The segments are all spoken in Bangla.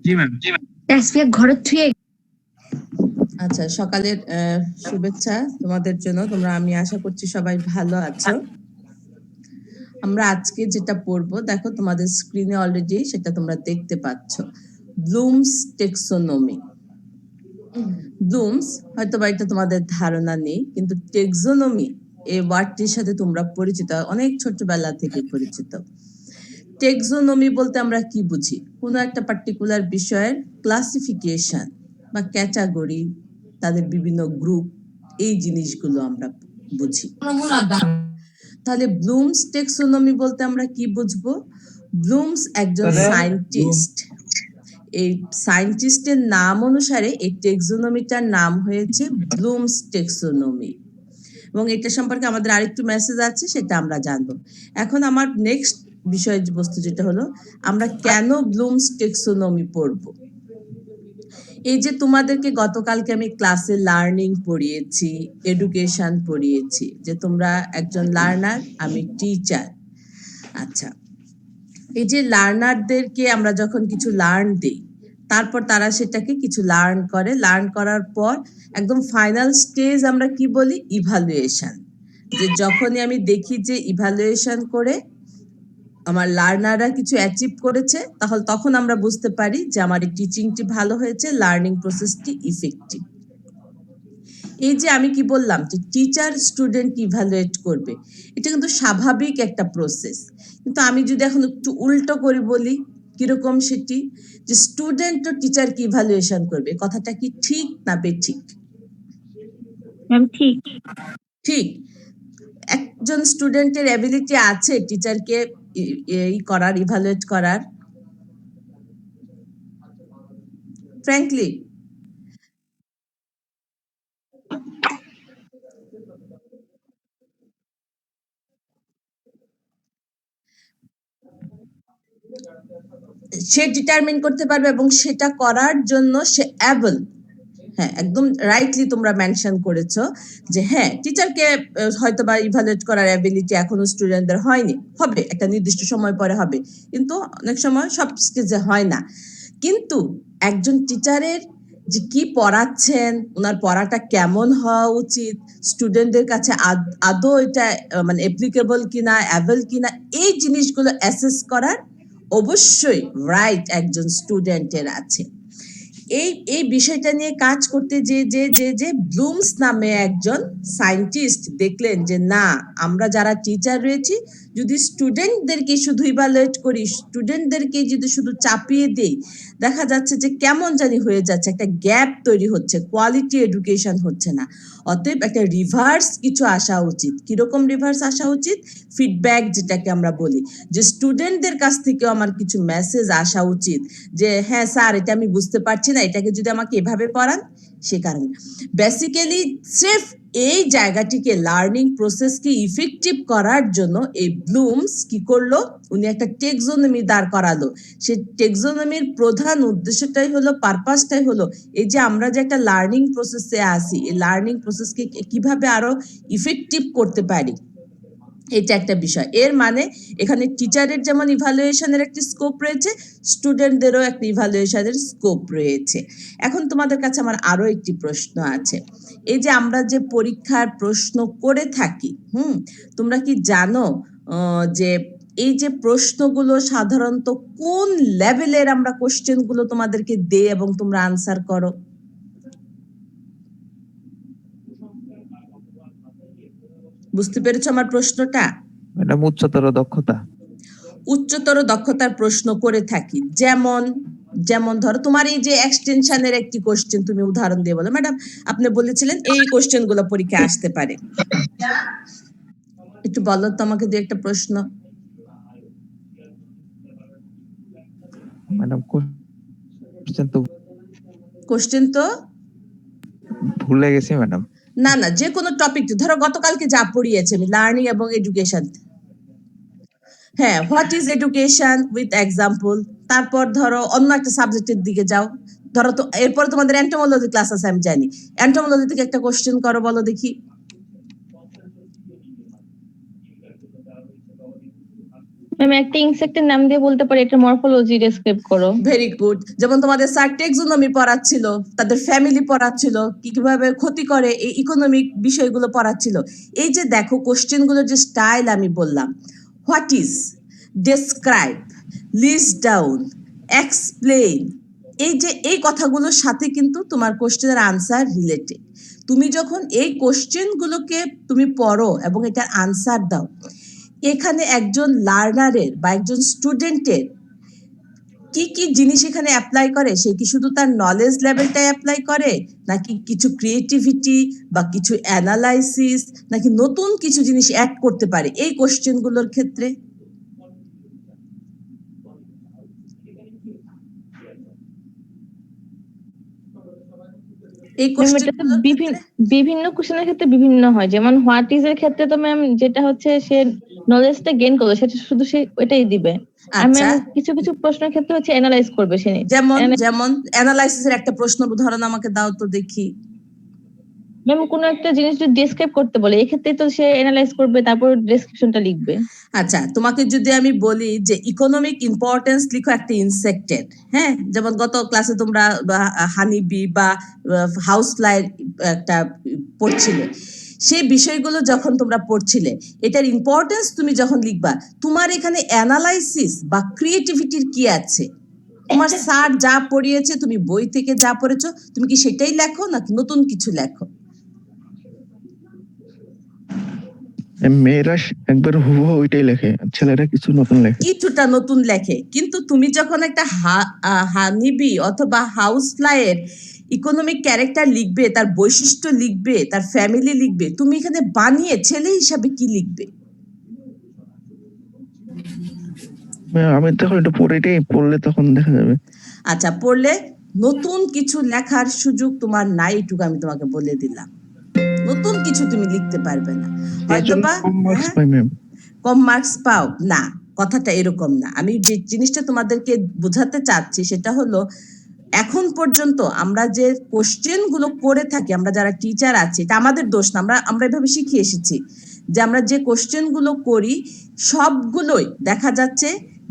জি ম্যাম। ঘরের থুয়ে আচ্ছা, সকালের শুভেচ্ছা তোমাদের জন্য। আমি আশা করছি সবাই ভালো আছো। আমরা আজকে যেটা পড়বো, দেখো তোমাদের স্ক্রিনে অলরেডি সেটা তোমরা দেখতে পাচ্ছ, ব্লুমস টেক্সোনমি। ব্লুমস হয়তো বা এটা তোমাদের ধারণা নেই, কিন্তু টেক্সোনমি এই ওয়ার্ডটির সাথে তোমরা পরিচিত, অনেক ছোটবেলা থেকে পরিচিত। টেক্সোনমি বলতে আমরা কি বুঝি? কোনো একটা পার্টিকুলার বিষয়ের ক্লাসিফিকেশন বা ক্যাটাগরি, তাদের বিভিন্ন গ্রুপ, এই জিনিসগুলো আমরা বুঝি। তাহলে ব্লুমস টেক্সোনমি বলতে আমরা কি বুঝবো? ব্লুমস একজন সায়েন্টিস্ট। এই সায়েন্টিস্টের নাম অনুসারে এই টেক্সোনমিটার নাম হয়েছে ব্লুমস টেক্সোনমি। এবং এটা সম্পর্কে আমাদের আরেকটু মেসেজ আছে, সেটা আমরা জানবো। এখন আমার নেক্সট বিষয়বস্তু যেটা হলো, আমরা কেন ব্লুমস টেক্সোনমি পড়বো। এই যে তোমাদেরকে গতকালকে আমি ক্লাসে লার্নিং পড়িয়েছি, এডুকেশন পড়িয়েছি, যে তোমরা একজন লার্নার, আমি টিচার। আচ্ছা, এই যে লার্নারদেরকে আমরা যখন কিছু লার্ন দিই, তারপর তারা সেটাকে কিছু লার্ন করে, লার্ন করার পর একদম ফাইনাল স্টেজ আমরা কি বলি? ইভালুয়েশন। যে যখনই আমি দেখি যে ইভালুয়েশন করে আমার লার্নাররা কিছু অ্যাচিভ করেছে, তাহলে তখন আমরা বুঝতে পারি যে আমার এই টিচিংটি ভালো হয়েছে, লার্নিং প্রসেসটি ইফেক্টিভ। এই যে আমি কি বললাম যে টিচার স্টুডেন্ট ইভ্যালুয়েট করবে, এটা কিন্তু স্বাভাবিক একটা প্রসেস। কিন্তু আমি যদি এখন একটু উল্টো করে বলি, কিরকম সেটি, যে স্টুডেন্ট ও টিচারকে ইভ্যালুয়েশন করবে, কথাটা কি ঠিক না বেঠিক? ঠিক ঠিক। একজন স্টুডেন্টের অ্যাবিলিটি আছে টিচারকে করার, ইভ্যালুয়েট করার? ফ্র্যাঙ্কলি সে ডিটারমিন করতে পারবে এবং সেটা করার জন্য সে অ্যাবল। হ্যাঁ, একদম রাইটলি তোমরা মেনশন করেছো যে হ্যাঁ, টিচারকে হয়তো বা ইভালুয়েট করার অ্যাবিলিটি এখনো স্টুডেন্টদের হয়নি, হবে একটা নির্দিষ্ট সময় পরে হবে, কিন্তু অনেক সময় সব স্টেজে হয় না। কিন্তু একজন টিচারের যে কি পড়াচ্ছেন, ওনার পড়াটা কেমন হওয়া উচিত, স্টুডেন্টদের কাছে আদৌ এটা মানে অ্যাপ্লিকেবল কিনা, অ্যাভেল কিনা, এই জিনিসগুলো অ্যাসেস করার অবশ্যই রাইট একজন স্টুডেন্টের আছে। এই এই বিষয়টা নিয়ে কাজ করতে যে ব্লুমস নামে একজন সায়েন্টিস্ট দেখলেন যে না, আমরা যারা টিচার রয়েছি, যদি স্টুডেন্টদেরকে শুধু ইভালুয়েট করি, স্টুডেন্টদেরকে যদি শুধু চাপিয়ে দেই, দেখা যাচ্ছে যে কেমন জানি হয়ে যাচ্ছে, একটা গ্যাপ তৈরি হচ্ছে, কোয়ালিটি এডুকেশন হচ্ছে না। অতএব একটা রিভার্স কিছু আসা উচিত। কিরকম রিভার্স আসা উচিত? ফিডব্যাক যেটাকে আমরা বলি, যে স্টুডেন্টদের কাছ থেকেও আমার কিছু মেসেজ আসা উচিত যে হ্যাঁ স্যার, এটা আমি বুঝতে পারছি না, এটাকে যদি আমাকে এভাবে পড়ান। সে কারণে বেসিক্যালি স্রেফ এই জায়গাটিকে, লার্নিং প্রসেসকে ইফেক্টিভ করার জন্য এই ব্লুমস কি করলো, উনি একটা টেক্সোনমি দাঁড় করালো। সে টেক্সোনমির প্রধান উদ্দেশ্যটাই হলো, পারপাসটাই হলো, এই যে আমরা যে একটা লার্নিং প্রসেসে আসি, এই লার্নিং প্রসেসকে কিভাবে আরো ইফেক্টিভ করতে পারি, এটা একটা বিষয়। এর মানে এখানে টিচারের যেমন ইভালুয়েশনের একটি স্কোপ রয়েছে, স্টুডেন্টদেরও একটা ইভালুয়েশনের স্কোপ রয়েছে। এখন তোমাদের কাছে আমার আরো একটি প্রশ্ন আছে। এই যে আমরা যে পরীক্ষার প্রশ্ন করে থাকি, তোমরা কি জানো যে এই যে প্রশ্নগুলো সাধারণত কোন লেভেলের আমরা কোশ্চেনগুলো তোমাদেরকে দেই এবং তোমরা আনসার করো? বুঝতে পেরেছো আমার প্রশ্নটা? ম্যাডাম উচ্চতর দক্ষতা। উচ্চতর দক্ষতার প্রশ্ন করে থাকি। যেমন যেমন ধরো তোমার এই যে এক্সটেনশনের একটি কোশ্চেন, তুমি উদাহরণ দিয়ে বলো, ম্যাডাম আপনি বলেছিলেন এই কোশ্চেন গুলো পরীক্ষায় আসতে পারে, একটু বলো তো আমাকে দু একটা প্রশ্ন। ম্যাডাম কোশ্চেন তো ভুলে গেছি ম্যাডাম। না না, যে কোনো টপিক, ধরো গতকালকে যা পড়িয়েছে আমি, লার্নিং এবং এডুকেশন। হ্যাঁ, what is education with example. তারপর ধরো অন্য একটা সাবজেক্টের দিকে যাও, ধরো তো এরপর তোমাদের এন্টোমোলজি ক্লাস আছে আমি জানি, এন্টোমোলজি থেকে একটা কোশ্চেন করো, বলো দেখি। ম্যাম একটা ইনসেক্টের নাম দিয়ে বলতে পারি, একটা মরফোলজি ডেসক্রাইব করো। Very good. যেমন তোমাদের স্যার টেক্সোনমি পড়াচ্ছিল, তাদের ফ্যামিলি পড়াচ্ছিল, কিভাবে ক্ষতি করে এই ইকোনমিক বিষয়গুলো পড়াচ্ছিল। এই যে দেখো কোশ্চেন গুলোর যে স্টাইল আমি বললাম, what is, describe, list down, explain, এই যে এই কথাগুলোর সাথে কিন্তু তোমার কোশ্চেনের আনসার রিলেটেড। তুমি যখন এই কোশ্চেনগুলোকে তুমি পড়ো এবং এটার আনসার দাও, এখানে একজন লার্নারের বা একজন স্টুডেন্টের কি কি জিনিস এখানে অ্যাপ্লাই করে, সে কি শুধু তার নলেজ লেভেলটাই অ্যাপ্লাই করে, নাকি কিছু ক্রিয়েটিভিটি বা কিছু অ্যানালাইসিস, নাকি নতুন কিছু জিনিস অ্যাড করতে পারে এই কোশ্চেনগুলোর ক্ষেত্রে? এই ম্যাম এটা তো কোশ্চেনগুলোর ক্ষেত্রে বিভিন্ন কোশ্চেনের ক্ষেত্রে বিভিন্ন হয়। যেমন হোয়াট ইজ এর ক্ষেত্রে তো ম্যাম যেটা হচ্ছে সে নলেজটা গেইন করলো সেটা শুধু সে ওইটাই দিবে। আর আচ্ছা, ম্যাম কিছু কিছু প্রশ্নের ক্ষেত্রে হচ্ছে অ্যানালাইজ করবে সে। যেমন যেমন অ্যানালাইসিসের একটা প্রশ্ন উদাহরণ আমাকে দাও তো দেখি। ম্যাম কোনো একটা জিনিস যদি ডেসক্রাইব করতে বলে এক্ষেত্রে তো সে অ্যানালাইজ করবে, তারপর ডেসক্রিপশনটা লিখবে। আচ্ছা, তোমাকে যদি আমি বলি যে ইকোনমিক ইম্পর্টেন্স লিখো একটা ইনসেক্টের, হ্যাঁ, যেমন গত ক্লাসে তোমরা হানি বি বা হাউস ফ্লাইয়ের একটা পড়ছিলে, সেই বিষয়গুলো যখন তোমরা পড়ছিলে, এটার ইম্পর্টেন্স তুমি যখন লিখবা, তোমার এখানে অ্যানালাইসিস বা ক্রিয়েটিভিটির কি আছে? তোমার স্যার যা পড়িয়েছে, তুমি বই থেকে যা পড়েছো, তুমি কি সেটাই লেখো নাকি নতুন কিছু লেখো? মেয়েরা একবার হুবহু ওইটাই লেখে, ছেলেরা কিছু নতুন লেখে। কিছুটা নতুন লেখে, কিন্তু তুমি যখন একটা হানিবি অথবা হাউস ফ্লাইয়ের ইকোনমিক ক্যারেক্টার লিখবে, তার বৈশিষ্ট্য লিখবে, তার ফ্যামিলি লিখবে, তুমি এখানে বানিয়ে ছেলে হিসাবে কি লিখবে? আমি তখন এটা পড়লে তখন দেখা যাবে। আচ্ছা, পড়লে নতুন কিছু লেখার সুযোগ তোমার নাই, এটুকু আমি তোমাকে বলে দিলাম। নতুন কিছু তুমি লিখতে পারবে না, হয়তোবা কম মার্কস পাও না, কথাটা এরকম না। আমি যে জিনিসটা তোমাদেরকে বোঝাতে চাচ্ছি সেটা হলো, এখন পর্যন্ত আমরা যে কোশ্চেন গুলো করে থাকি, আমরা যারা টিচার আছি, এটা আমাদের দোষ না, আমরা এভাবে শিখে এসেছি যে আমরা যে কোশ্চেন গুলো করি সবগুলোই দেখা যাচ্ছে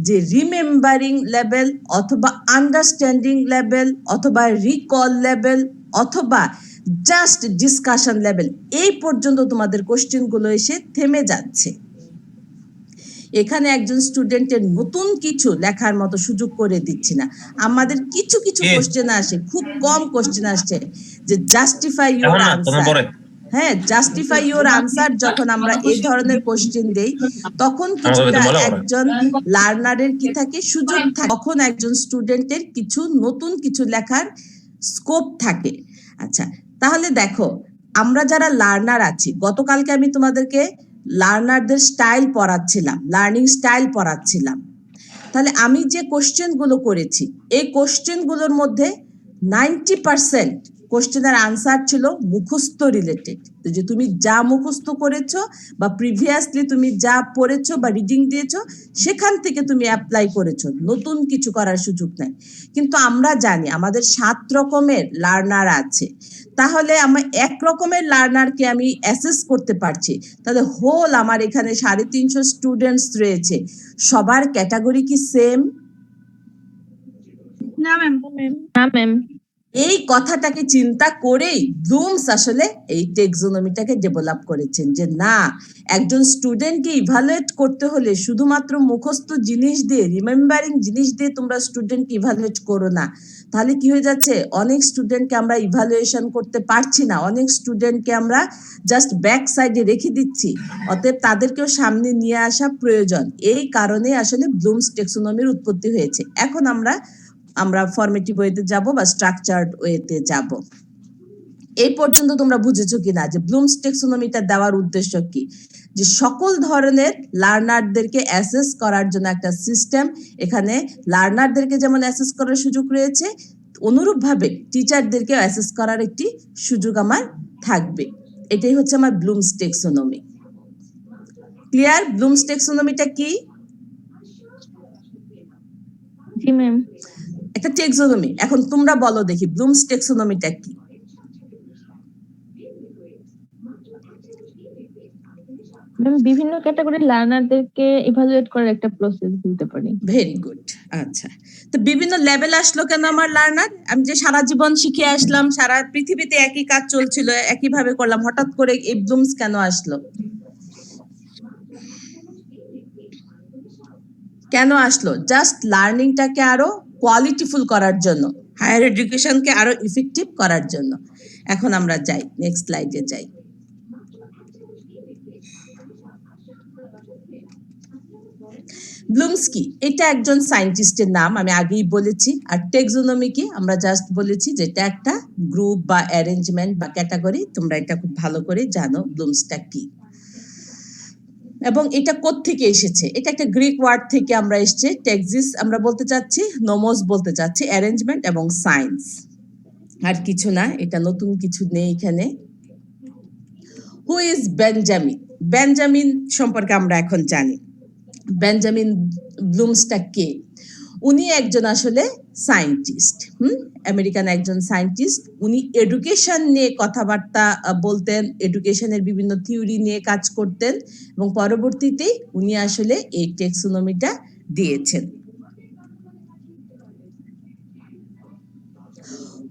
যে রিমেম্বারিং লেভেল অথবা আন্ডারস্ট্যান্ডিং লেভেল অথবা রিকল লেভেল অথবা জাস্ট ডিসকাশন লেভেল, এই পর্যন্ত তোমাদের কোশ্চেন গুলো এসে থেমে যাচ্ছে। এখানে একজন স্টুডেন্টের নতুন কিছু লেখার মতো সুযোগ করে দিচ্ছি না। আমাদের কিছু কিছু কোশ্চেন আসে, খুব কম কোশ্চেন আসছে যে জাস্টিফাই ইউর আনসার। হ্যাঁ, জাস্টিফাই ইউর আনসার যখন আমরা এই ধরনের কোশ্চেন দেই, তখন কিছুটা একজন লার্নারের কি থাকে, সুযোগ থাকে, তখন একজন স্টুডেন্টের কিছু নতুন কিছু লেখার স্কোপ থাকে। আচ্ছা, তাহলে দেখো, আমরা যারা লার্নার আছি, গতকালকে আমি তোমাদেরকে লার্নারদের স্টাইল পড়াচ্ছিলাম, লার্নিং স্টাইল পড়াচ্ছিলাম। তাহলে আমি যে কোশ্চেন গুলো করেছি, এই কোশ্চেন গুলোর মধ্যে 90% কোশ্চেনের আনসার ছিল মুখস্থ রিলেটেড। যে তুমি যা মুখস্থ করেছো বা প্রিভিয়াসলি তুমি যা পড়েছো বা রিডিং দিয়েছো, সেখান থেকে তুমি অ্যাপ্লাই করেছো, নতুন কিছু করার সুযোগ নাই। কিন্তু আমরা জানি আমাদের 7 রকমের লার্নার আছে, তাহলে আমার এক রকমের লার্নারকে আমি অ্যাসেস করতে পারছি, তাহলে হোল আমার এখানে 350 স্টুডেন্টস রয়েছে, সবার ক্যাটাগরি কি সেম? না ম্যাম। না ম্যাম। এই কথাটাকে চিন্তা করেই ব্লুমস আসলে এই টেক্সোনমিটাকে ডেভেলপ করেছেন, যে না, একজন স্টুডেন্টকে ইভালুয়েট করতে হলে শুধুমাত্র মুখস্থ জিনিস দিয়ে, রিমেম্বারিং জিনিস দিয়ে তোমরা স্টুডেন্টকে ইভালুয়েট করো না। তাহলে কি হয়ে যাচ্ছে, অনেক স্টুডেন্টকে আমরা ইভালুয়েশন করতে পারছি না, অনেক স্টুডেন্টকে আমরা জাস্ট ব্যাক সাইডে রেখে দিচ্ছি। অতএব তাদেরকেও সামনে নিয়ে আসা প্রয়োজন। এই কারণে আসলে ব্লুমস টেক্সোনমির উৎপত্তি হয়েছে। এখন আমরা ফরমেটিভ ওয়েতে যাব বা স্ট্রাকচারড ওয়েতে যাব। এই পর্যন্ত তোমরা বুঝেছো কিনা যে ব্লুমস টেক্সোনমিটা দেওয়ার উদ্দেশ্য কি? যে সকল ধরনের লার্নারদেরকে অ্যাসেস করার জন্য একটা সিস্টেম, এখানে লার্নারদেরকে যেমন অ্যাসেস করার সুযোগ রয়েছে, অনুরূপভাবে টিচারদেরকে অ্যাসেস করার একটি সুযোগ আমার থাকবে। এটাই হচ্ছে আমার ব্লুমস টেক্সোনমি। ক্লিয়ার? ব্লুমস টেক্সোনমিটা কি? জি ম্যাম। একটা টেক্সোনমি। এখন তোমরা বলো দেখি ব্লুমস টেক্সোনমিটা কি? ম্যাম বিভিন্ন ক্যাটাগরির লার্নারদেরকে ইভালুয়েট করার একটা প্রসেস বলতে পারি। Very good. আচ্ছা, তো বিভিন্ন লেভেল আসলো কেন আমার লার্নার? আমি যে সারা জীবন শিখে আসলাম, সারা পৃথিবীতে একই কাজ চলছিল, একইভাবে করলাম, হঠাৎ করে এই ব্লুমস কেন আসলো? কেন আসলো? জাস্ট লার্নিংটাকে আরো কোয়ালিটিফুল করার জন্য, হায়ার এডুকেশনকে আরো ইফেক্টিভ করার জন্য। এখন আমরা যাই, নেক্সট স্লাইডে যাই। ব্লুমস্কি এটা একজন সায়েন্টিস্টের নাম, আমি আগেই বলেছি। আর টেক্সোনমি কি আমরা জাস্ট বলেছি, যেটা একটা গ্রুপ বা অ্যারেঞ্জমেন্ট বা ক্যাটাগরি। তোমরা এটা খুব ভালো করে জানো ব্লুমসটা কি। এবং এটা কোত্থেকে এসেছে? এটা একটা গ্রিক ওয়ার্ড থেকে আমরা এসেছে। টেক্সিস আমরা বলতে চাচ্ছি, নোমোস বলতে চাচ্ছি, অ্যারেঞ্জমেন্ট এবং সায়েন্স, আর কিছু না। এটা নতুন কিছু নেই এখানে। Who is Benjamin? বেঞ্জামিন সম্পর্কে আমরা এখন জানি। বেঞ্জামিন ব্লুমসটা কে? উনি একজন আসলে সায়েন্টিস্ট, আমেরিকান একজন সায়েন্টিস্ট। উনি এডুকেশন নিয়ে কথাবার্তা বলতেন, এডুকেশনের বিভিন্ন থিওরি নিয়ে কাজ করতেন, এবং পরবর্তীতে উনি আসলে এই টেক্সোনমিটা দিয়েছেন।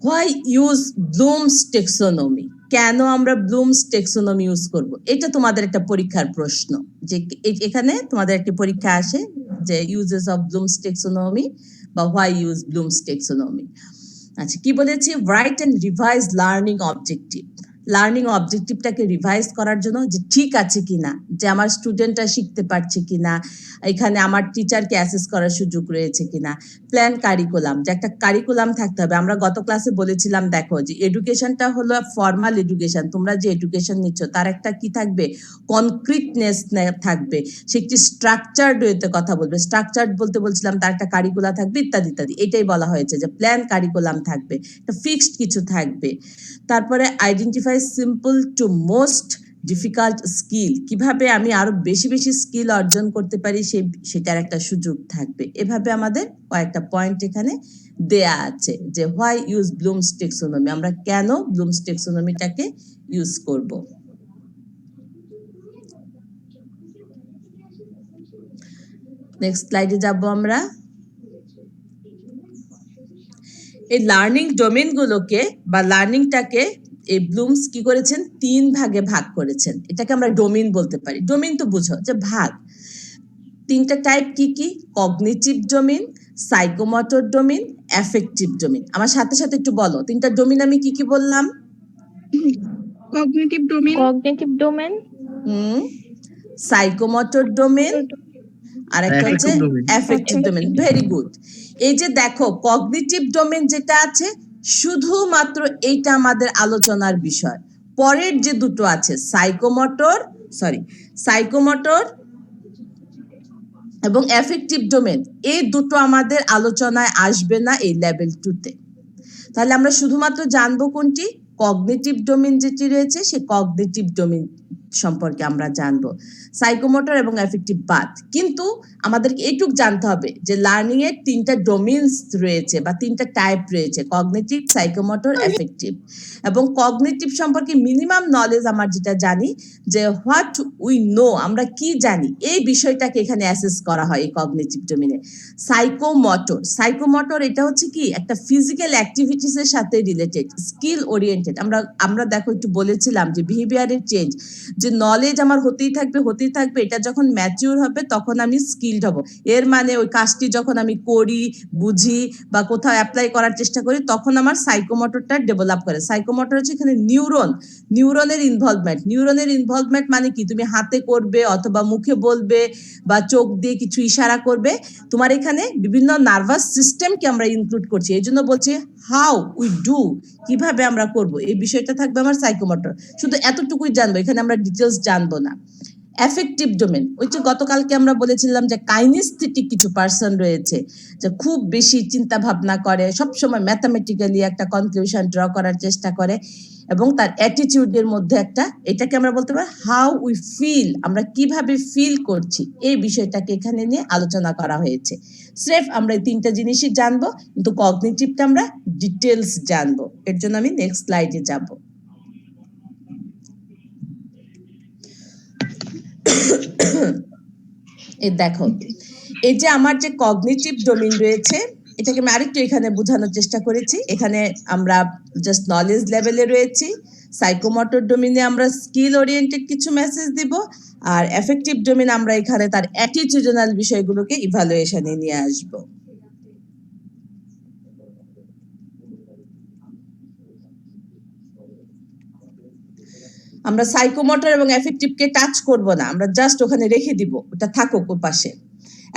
Why use blooms টেক্সোনমি? কেন আমরা ব্লুমস টেক্সোনমি ইউজ করব? এটা তোমাদের একটা পরীক্ষার প্রশ্ন, যে এখানে তোমাদের একটা পরীক্ষা আসে যে ইউজেস অফ ব্লুমস টেক্সোনমি বা হোয়াই ইউজ ব্লুমস টেক্সোনমি। আচ্ছা, কি বলেছি? Write and revise learning objective. Learning অবজেক্টিভটাকে রিভাইজ করার জন্য, যে ঠিক আছে কিনা, যে আমার স্টুডেন্টরা শিখতে পারছে কিনা, এখানে আমার টিচারকে অ্যাসেস করার সুযোগ রয়েছে কিনা। প্ল্যান কারিকুলাম, যে একটা কারিকুলাম থাকতে হবে। আমরা গত ক্লাসে বলেছিলাম, দেখো যে এডুকেশনটা হলো ফর্মাল এডুকেশন। তোমরা যে এডুকেশন নিচ্ছ তার একটা কি থাকবে? কনক্রিটনেস থাকবে, সে একটি স্ট্রাকচার্ড ওয়েতে কথা বলবে। স্ট্রাকচার্ড বলতে বলছিলাম তার একটা কারিকুলা থাকবে, ইত্যাদি ইত্যাদি। এটাই বলা হয়েছে যে প্ল্যান কারিকুলাম থাকবে, একটা ফিক্সড কিছু থাকবে। তারপরে identify simple to most difficult skill, কিভাবে আমি আরো বেশি বেশি স্কিল অর্জন করতে পারি সেটার একটা সুযোগ থাকবে। এভাবে আমাদের কয়েকটা পয়েন্ট এখানে দেয়া আছে, যে হোয়াই ইউজ ব্লুমস টেক্সোনমি, আমরা কেন ব্লুমস টেক্সোনমিটাকে ইউজ করব। নেক্সট স্লাইডে যাব আমরা। এই লার্নিং ডোমেনগুলোকে বা লার্নিংটাকে এই ব্লুমস কি করেছেন? 3 ভাগে ভাগ করেছেন। এটাকে আমরা ডোমেন বলতে পারি। ডোমেন তো বুঝো যে ভাগ। 3টা টাইপ কি কি? Cognitive domain, psychomotor domain, affective domain. আমার সাথে সাথে একটু বলো 3টা ডোমেন আমি কি কি বললাম? Cognitive domain, cognitive domain, psychomotor domain, আর একটা হচ্ছে অ্যাফেক্টিভ ডোমেন। Very good. এই যে দেখো কগনিটিভ ডোমেন যেটা আছে, শুধুমাত্র এইটা আমাদের আলোচনার বিষয়। পরের যে দুটো আছে সাইকোমোটর এবং অ্যাফেক্টিভ ডোমেন, এই দুটো আমাদের আলোচনায় আসবে না এই লেভেল 2-তে। তাহলে আমরা শুধুমাত্র জানবো কোনটি? কগনিটিভ ডোমেন যেটি রয়েছে, সেই কগনিটিভ ডোমেন সম্পর্কে আমরা জানবো, সাইকোমোটর এবং অ্যাফেক্টিভ বাদ। কিন্তু আমাদেরকে এইটুক জানতে হবে যে লার্নিং এর 3টা ডোমেইনস রয়েছে বা 3টা টাইপ রয়েছে, কগনিটিভ, সাইকোমোটর, অ্যাফেক্টিভ। এবং কগনিটিভ সম্পর্কে মিনিমাম নলেজ আমার যেটা জানি, যে হোয়াট উই নো, আমরা কি জানি, এই বিষয়টাকে এখানে অ্যাসেস করা হয় এই কগনিটিভ ডোমেইনে। সাইকোমোটর এটা হচ্ছে কি একটা ফিজিক্যাল অ্যাক্টিভিটিস এর সাথে রিলেটেড, স্কিল ওরিয়েন্টেড। আমরা দেখো একটু বলেছিলাম যে বিহেভিয়ারের চেঞ্জ, যে নলেজ আমার হতেই থাকবে, এটা যখন ম্যাচিউর হবে তখন আমি স্কিলড হব। এর মানে ওই কাজটি যখন আমি করি, বুঝি বা কোথাও অ্যাপ্লাই করার চেষ্টা করি, তখন আমার সাইকোমোটরটা ডেভেলপ করে। সাইকোমোটর হচ্ছে এখানে নিউরনের ইনভলভমেন্ট মানে কি? তুমি হাতে করবে অথবা মুখে বলবে বা চোখ দিয়ে কিছু ইশারা করবে। তোমার এখানে বিভিন্ন নার্ভাস সিস্টেমকে আমরা ইনক্লুড করছি, এই জন্য বলছি হাউ উই ডু, কিভাবে আমরা করব, এই বিষয়টা থাকবে আমার সাইকোমোটর। শুধু এতটুকুই জানবো, এখানে আমরা ডিটেলস জানবো না। অ্যাফেক্টিভ ডোমেন, ওই যে গতকালকে আমরা বলেছিলাম যে কাইনেস্থেটিক কিছু পার্সন রয়েছে, যে খুব বেশি চিন্তা ভাবনা করে, সবসময় ম্যাথামেটিক্যালি একটা কনক্লুশন ড্র করার চেষ্টা করে, এবং তার অ্যাটিটিউডের মধ্যে একটা, এটাকে আমরা বলতে পারি হাউ উই ফিল, আমরা কিভাবে ফিল করছি, এই বিষয়টাকে এখানে নিয়ে আলোচনা করা হয়েছে। স্রেফ আমরা এই 3টা জিনিসই জানবো, কিন্তু কগনিটিভটা আমরা ডিটেলস জানবো। এর জন্য আমি নেক্সট স্লাইডে যাব। এই দেখো, এই যে আমার যে কগনিটিভ ডোমেইন রয়েছে, এটাকে আমি আরেকটু এখানে বোঝানোর চেষ্টা করেছি। এখানে আমরা জাস্ট নলেজ লেভেলে রয়েছি, সাইকোমোটর ডোমেইনে আমরা স্কিল ওরিয়েন্টেড কিছু মেসেজ দিব, আর এফেক্টিভ ডোমেইন আমরা এখানে তার অ্যাটিটিউডনাল বিষয়গুলোকে ইভালুয়েশনে নিয়ে আসব। আমরা সাইকোমোটর এবং এফেক্টিভকে টাচ করব না, আমরা জাস্ট ওখানে রেখে দিব, ওটা থাকুক ও পাশে।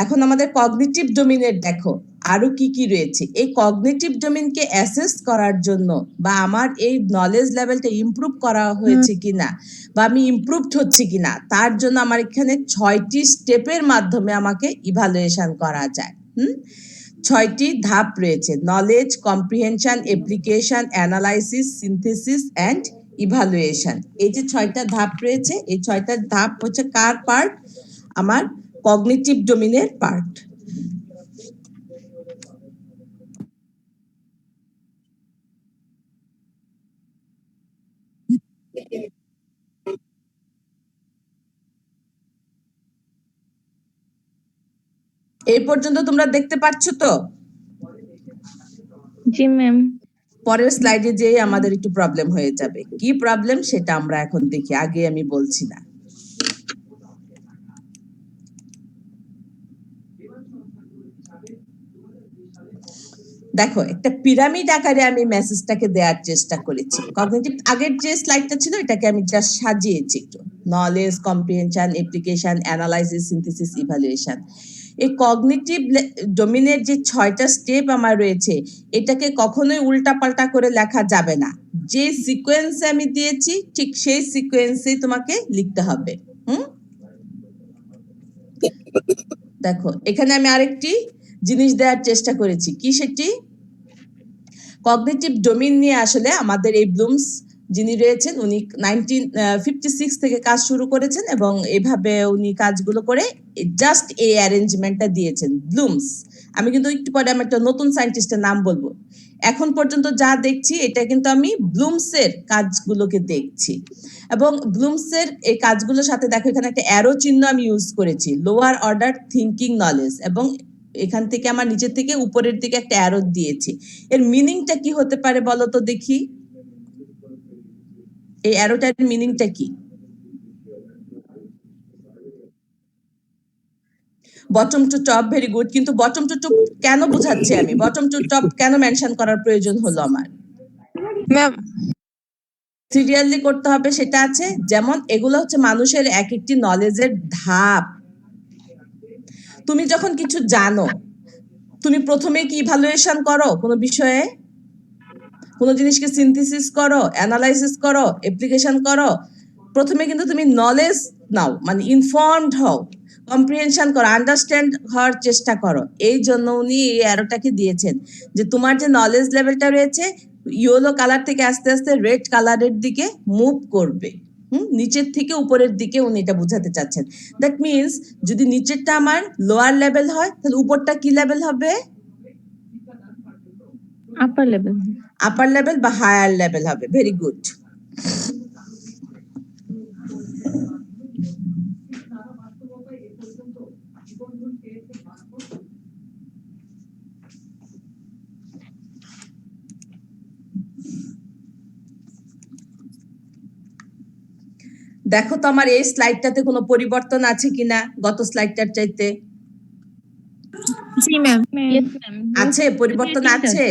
এখন আমাদের কগনিটিভ ডোমেইনের দেখো আরো কি কি রয়েছে। এই কগনিটিভ ডোমেইনকে অ্যাসেস করার জন্য বা আমার এই নলেজ লেভেলটা ইমপ্রুভ করা হয়েছে কিনা বা আমি ইমপ্রুভড হচ্ছে কিনা, তার জন্য আমার এখানে 6টি স্টেপের মাধ্যমে আমাকে ইভালুয়েশন করা যায়। 6টি ধাপ রয়েছে: knowledge, comprehension, application, analysis, synthesis and evaluation. এই যে 6টা ধাপ রয়েছে, এই 6টা ধাপ হচ্ছে কার পার্ট? আমার কগনিটিভ ডোমেইনের পার্ট। এই পর্যন্ত তোমরা দেখতে পাচ্ছ তো? জি ম্যাম। পরের স্লাইডে যেয়ে আমাদের একটু প্রবলেম হয়ে যাবে। কি প্রবলেম সেটা আমরা এখন দেখি, আগে আমি বলছি না। দেখো, একটা পিরামিড আকারে আমি মেসেজটাকে দেওয়ার চেষ্টা করেছি। কগনিটিভ আগের যে স্লাইডটা ছিল এটাকে আমি জাস্ট সাজিয়েছি একটু। Knowledge, comprehension, application, analysis, synthesis, evaluation. এই কগনিটিভ ডোমেইনের যে 6টা স্টেপ আমার রয়েছে, এটাকে কখনোই উল্টাপাল্টা করে লেখা যাবে না। যে সিকোয়েন্সে আমি দিয়েছি ঠিক সেই সিকোয়েন্সেই তোমাকে লিখতে হবে। দেখো, এখানে আমি আরেকটি জিনিস দেওয়ার চেষ্টা করেছি। কি সেটি? কগনিটিভ ডোমেইন নিয়ে আসলে আমাদের এই ব্লুমস যিনি রয়েছেন, উনি 1956 থেকে কাজ শুরু করেছেন এবং এভাবে উনি কাজগুলো করে জাস্ট এই অ্যারেঞ্জমেন্টটা দিয়েছেন, ব্লুমস। আমি কিন্তু একটু পরে আমি একটা নতুন সায়েন্টিস্টের নাম বলবো। এখন পর্যন্ত যা দেখছি এটা কিন্তু আমি ব্লুমসের কাজগুলোকে দেখছি, এবং ব্লুমসের এই কাজগুলোর সাথে দেখো এখানে একটা অ্যারো চিহ্ন আমি ইউজ করেছি, লোয়ার অর্ডার থিঙ্কিং নলেজ, এবং এখান থেকে আমার নিচের থেকে উপরের দিকে একটা অ্যারো দিয়েছি। এর মিনিংটা কি হতে পারে বলো তো দেখি? এই অ্যারোটার মিনিংটা কি? Bottom to top, very good. কিন্তু বটম টু টপ কেন বোঝাচ্ছি আমি? বটম টু টপ কেন মেনশন করার প্রয়োজন হলো আমার? ম্যাম সিরিয়ালি করতে হবে সেটা আছে। যেমন এগুলো হচ্ছে মানুষের এক একটি নলেজের ধাপ। তুমি যখন কিছু জানো, তুমি প্রথমে কি ইভালুয়েশন করো কোনো বিষয়ে? কোনো জিনিসকে সিনথেসিস করো, অ্যানালাইসিস করো, অ্যাপ্লিকেশন করো। প্রথমে কিন্তু তুমি নলেজ নাও, মানে ইনফর্মড হও, কম্প্রিহেনশন করো, আন্ডারস্ট্যান্ড হওয়ার চেষ্টা করো। এই জন্য উনি এই অ্যারোটাকে দিয়েছেন যে তোমার যে নলেজ লেভেলটা রয়েছে ইয়েলো কালার থেকে আস্তে আস্তে রেড কালারের দিকে মুভ করবে। নিচের থেকে উপরের দিকে উনি এটা বোঝাতে চাচ্ছেন। দ্যাট মিনস যদি নিচেরটা আমার লোয়ার লেভেল হয় তাহলে উপরটা কি লেভেল হবে? আপার লেভেল। আপার লেভেল বা হায়ার লেভেল হবে। Very good. দেখো তো আমার এই স্লাইডটাতে কোনো পরিবর্তন আছে কিনা গত স্লাইডটার চাইতে? জি ম্যাম। Yes ma'am. আছে, পরিবর্তন আছে।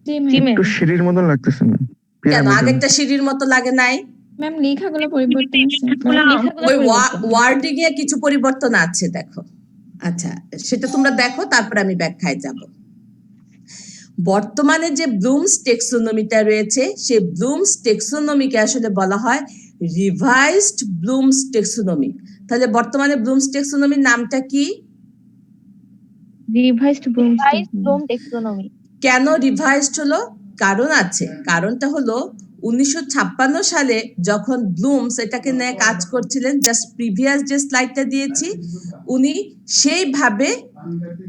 জি ম্যাম। একটু সিঁড়ির মতন লাগতেছে না? কেন আগেরটা সিঁড়ির মতো লাগে নাই? ম্যাম লেখাগুলো পরিবর্তন আছে। ওই ওয়ার্ডিং এ কিছু পরিবর্তন আছে দেখো। আচ্ছা, সেটা তোমরা দেখো, তারপর আমি ব্যাখ্যায় যাব। বর্তমানে যে ব্লুমস টেক্সোনমিটা রয়েছে, সেই ব্লুমস টেক্সোনমিকে আসলে বলা হয় রিভাইজড ব্লুমস টেক্সোনমি। তাহলে বর্তমানে ব্লুমস টেক্সোনমির নামটা কি? Revised Bloom টেক্সোনমি। কেন রিভাইজড হলো? কারণ আছে। কারণটা হলো 1956 সালে যখন ব্লুমস এটাকে নিয়ে কাজ করছিলেন, জাস্ট প্রিভিয়াস যে স্লাইডটা দিয়েছি, উনি সেইভাবে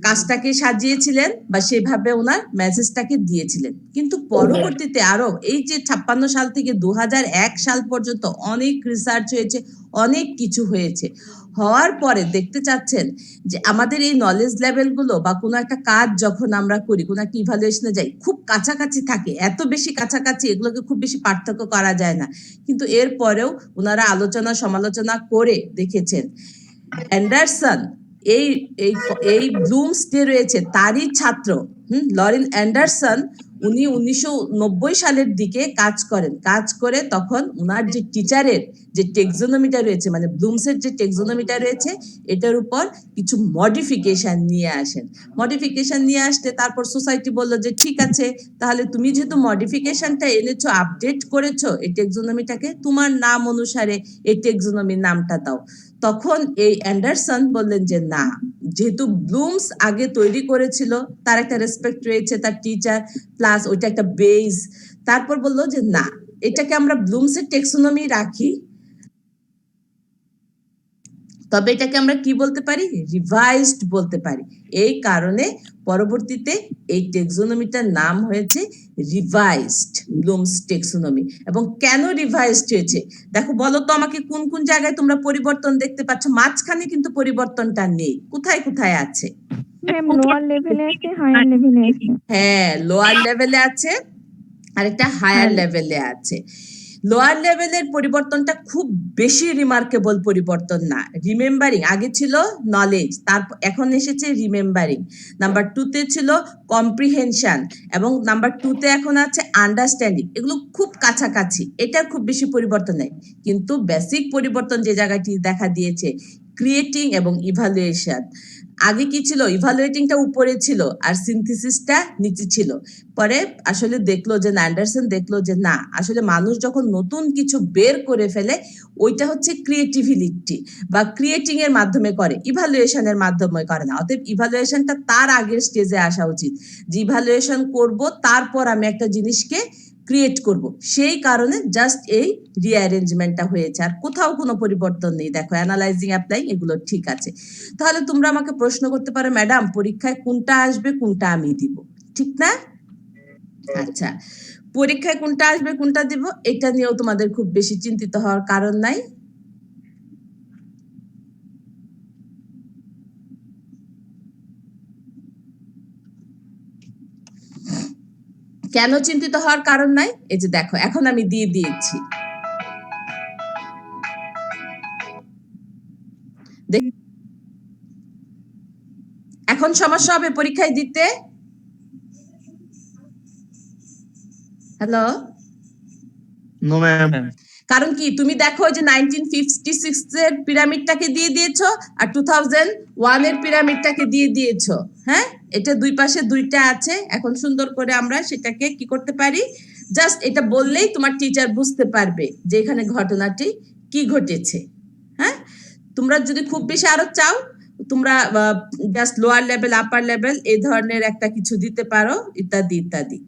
কাজটাকে সাজিয়েছিলেন বা সেভাবে ওনার মেসেজটাকে দিয়েছিলেন। কিন্তু পরবর্তীতে আরো এই যে 56 সাল থেকে 2001 সাল পর্যন্ত অনেক রিসার্চ হয়েছে, অনেক কিছু হয়েছে। হওয়ার পরে দেখতে চাচ্ছেন যে আমাদের এই নলেজ লেভেলগুলো বা কোনো একটা কাজ যখন আমরা করি, কোনো একটা ইভালুয়েশনে যাই, খুব কাছাকাছি থাকে, এত বেশি কাছাকাছি এগুলোকে খুব বেশি পার্থক্য করা যায় না। কিন্তু এরপরেও ওনারা আলোচনা সমালোচনা করে দেখেছেন অ্যান্ডারসন এই এই এই ব্লুমসডে রয়েছে তারই ছাত্র লরেন অ্যান্ডারসন। উনি 1990 সালের দিকে কাজ করে তখন উনার যে টিচারের যে টেক্সোনমিটা রয়েছে, মানে ব্লুমসের যে টেক্সোনমিটা রয়েছে, এটার উপর কিছু মডিফিকেশন নিয়ে আসেন। মডিফিকেশন নিয়ে আসতে তারপর সোসাইটি বললো যে ঠিক আছে, তাহলে তুমি যেহেতু মডিফিকেশনটা এনেছো, আপডেট করেছো এই টেক্সোনমিটাকে, তোমার নাম অনুসারে এই টেক্সোনমির নামটা দাও। তখন এই অ্যান্ডারসন বললেন যে না, যেহেতু ব্লুমস আগে তৈরি করেছিল, তার একটা রেসপেক্ট রয়েছে, তার টিচার প্লাস ওইটা একটা বেস। তারপর বললো যে না, এটাকে আমরা ব্লুমসের টেক্সোনমি রাখি, তবে এটাকে আমরা কি বলতে পারি, রিভাইজড বলতে পারি। এই কারণে পরবর্তীতে এই টেক্সোনমিটার নাম হয়েছে রিভাইজড ব্লুমস টেক্সোনমি। এবং কেন রিভাইজড হয়েছে দেখো, বলো তো আমাকে কোন কোন জায়গায় তোমরা পরিবর্তন দেখতে পাচ্ছ? মাঝখানে কিন্তু পরিবর্তনটা নেই, কোথায় কোথায় আছে? ম্যাম লোয়ার লেভেলে আছে, হায়ার লেভেলে আছে। হ্যাঁ, লোয়ার লেভেলে আছে আর একটা হায়ার লেভেলে আছে। লোয়ার লেভেলের পরিবর্তনটা খুব বেশি রিমার্কেবল পরিবর্তন না। রিমেম্বারিং আগে ছিল নলেজ, তারপর এখন এসেছে রিমেম্বারিং। নাম্বার 2 তে ছিল কম্প্রিহেনশন এবং নাম্বার 2 তে এখন আছে আন্ডারস্ট্যান্ডিং। এগুলো খুব কাছাকাছি, এটার খুব বেশি পরিবর্তন নেই। কিন্তু বেসিক পরিবর্তন যে জায়গাটি দেখা দিয়েছে, ক্রিয়েটিং এবং ইভালুয়েশন। আগে কি ছিল, ইভালুয়েটিংটা উপরে ছিল আর সিনথেসিসটা নিচে ছিল। পরে আসলে দেখলো যে অ্যান্ডারসন দেখলো যে না, আসলে মানুষ যখন নতুন কিছু বের করে ফেলে, ওইটা হচ্ছে ক্রিয়েটিভিটি বা ক্রিয়েটিং এর মাধ্যমে করে, ইভালুয়েশনের মাধ্যমে করে না। অতএব ইভালুয়েশনটা তার আগের স্টেজে আসা উচিত, যে ইভালুয়েশন করব তারপর আমি একটা জিনিসকে ক্রিয়েট করব। সেই কারণে জাস্ট এই রিঅ্যারেঞ্জমেন্টটা হয়েছে, আর কোথাও কোনো পরিবর্তন নেই। দেখো, অ্যানালাইজিং, অ্যাপ্লাইং এগুলো ঠিক আছে। তাহলে তোমরা আমাকে প্রশ্ন করতে পারো, ম্যাডাম পরীক্ষায় কোনটা আসবে, কোনটা আমি দিব, ঠিক না? আচ্ছা, পরীক্ষায় কোনটা আসবে কোনটা দিব এটা নিয়েও তোমাদের খুব বেশি চিন্তিত হওয়ার কারণ নাই। কেন চিন্তিত হওয়ার কারণ নাই? এই যে দেখো, এখন আমি দিয়ে দিয়েছি। এখন সমস্যা হবে পরীক্ষায় দিতে? Hello, no ma'am. কারণ কি, তুমি দেখো যে 1956 এর পিরামিডটাকে দিয়ে দিয়েছো আর 2001 এর পিরামিডটাকে দিয়ে দিয়েছো। হ্যাঁ, এটা দুই পাশে দুইটা আছে। এখন সুন্দর করে আমরা সেটাকে কি করতে পারি, জাস্ট এটা বললেই তোমার টিচার বুঝতে পারবে যে এখানে ঘটনাটি কি ঘটেছে। হ্যাঁ, তোমরা যদি খুব বেশি আরো চাও, তোমরা জাস্ট লোয়ার লেভেল, আপার লেভেল এই ধরনের একটা কিছু দিতে পারো, ইত্যাদি ইত্যাদি।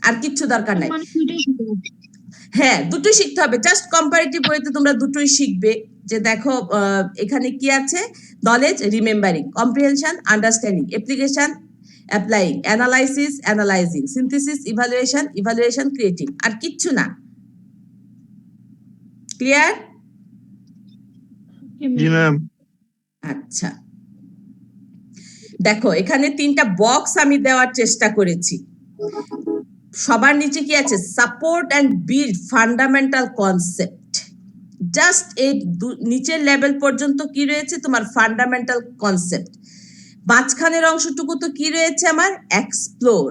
আর কিচ্ছু দরকার নাই। হ্যাঁ, দুটোই শিখতে হবে। জাস্ট কম্পারেটিভ ওয়েতে তোমরা দুটোই শিখবে। যে দেখো এখানে কি আছে, knowledge, remembering, comprehension, understanding, application, applying, analysis, analysing, synthesis, evaluation, evaluation, creating, আর কিচ্ছু না। ক্লিয়ার? জি ম্যাম। আচ্ছা, দেখো এখানে 3টা বক্স আমি দেওয়ার চেষ্টা করেছি। সবার নিচে কি আছে, support and build fundamental concept. Just এই নিচের লেভেল পর্যন্ত কি রয়েছে, তোমার ফান্ডামেন্টাল কনসেপ্ট। মাঝখানের অংশটুকু তো কি রয়েছে আমার, এক্সপ্লোর।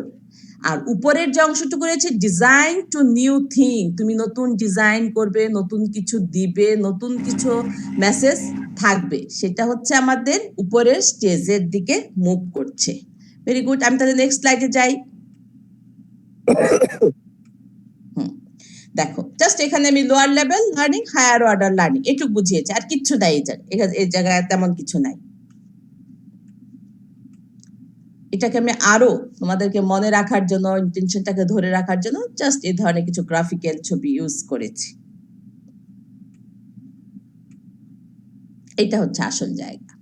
আর উপরের যে অংশটুকু রয়েছে, ডিজাইন টু নিউ থিং। তুমি নতুন ডিজাইন করবে, নতুন কিছু দিবে, নতুন কিছু মেসেজ থাকবে। সেটা হচ্ছে আমাদের উপরের স্টেজের দিকে মুভ করছে। ভেরি গুড, আমি তাহলে নেক্সট স্লাইডে যাই। দেখো, জাস্ট এখানে আমি lower level learning, higher order learning এটুকু বুঝিয়েছি, আর কিচ্ছু নাই এই জায়গায়, তেমন কিছু নাই। এটাকে আমি আরো তোমাদেরকে মনে রাখার জন্য, ইন্টেনশনটাকে ধরে রাখার জন্য জাস্ট এই ধরনের কিছু গ্রাফিক্যাল ছবি ইউজ করেছি। এটা হচ্ছে আসল জায়গা।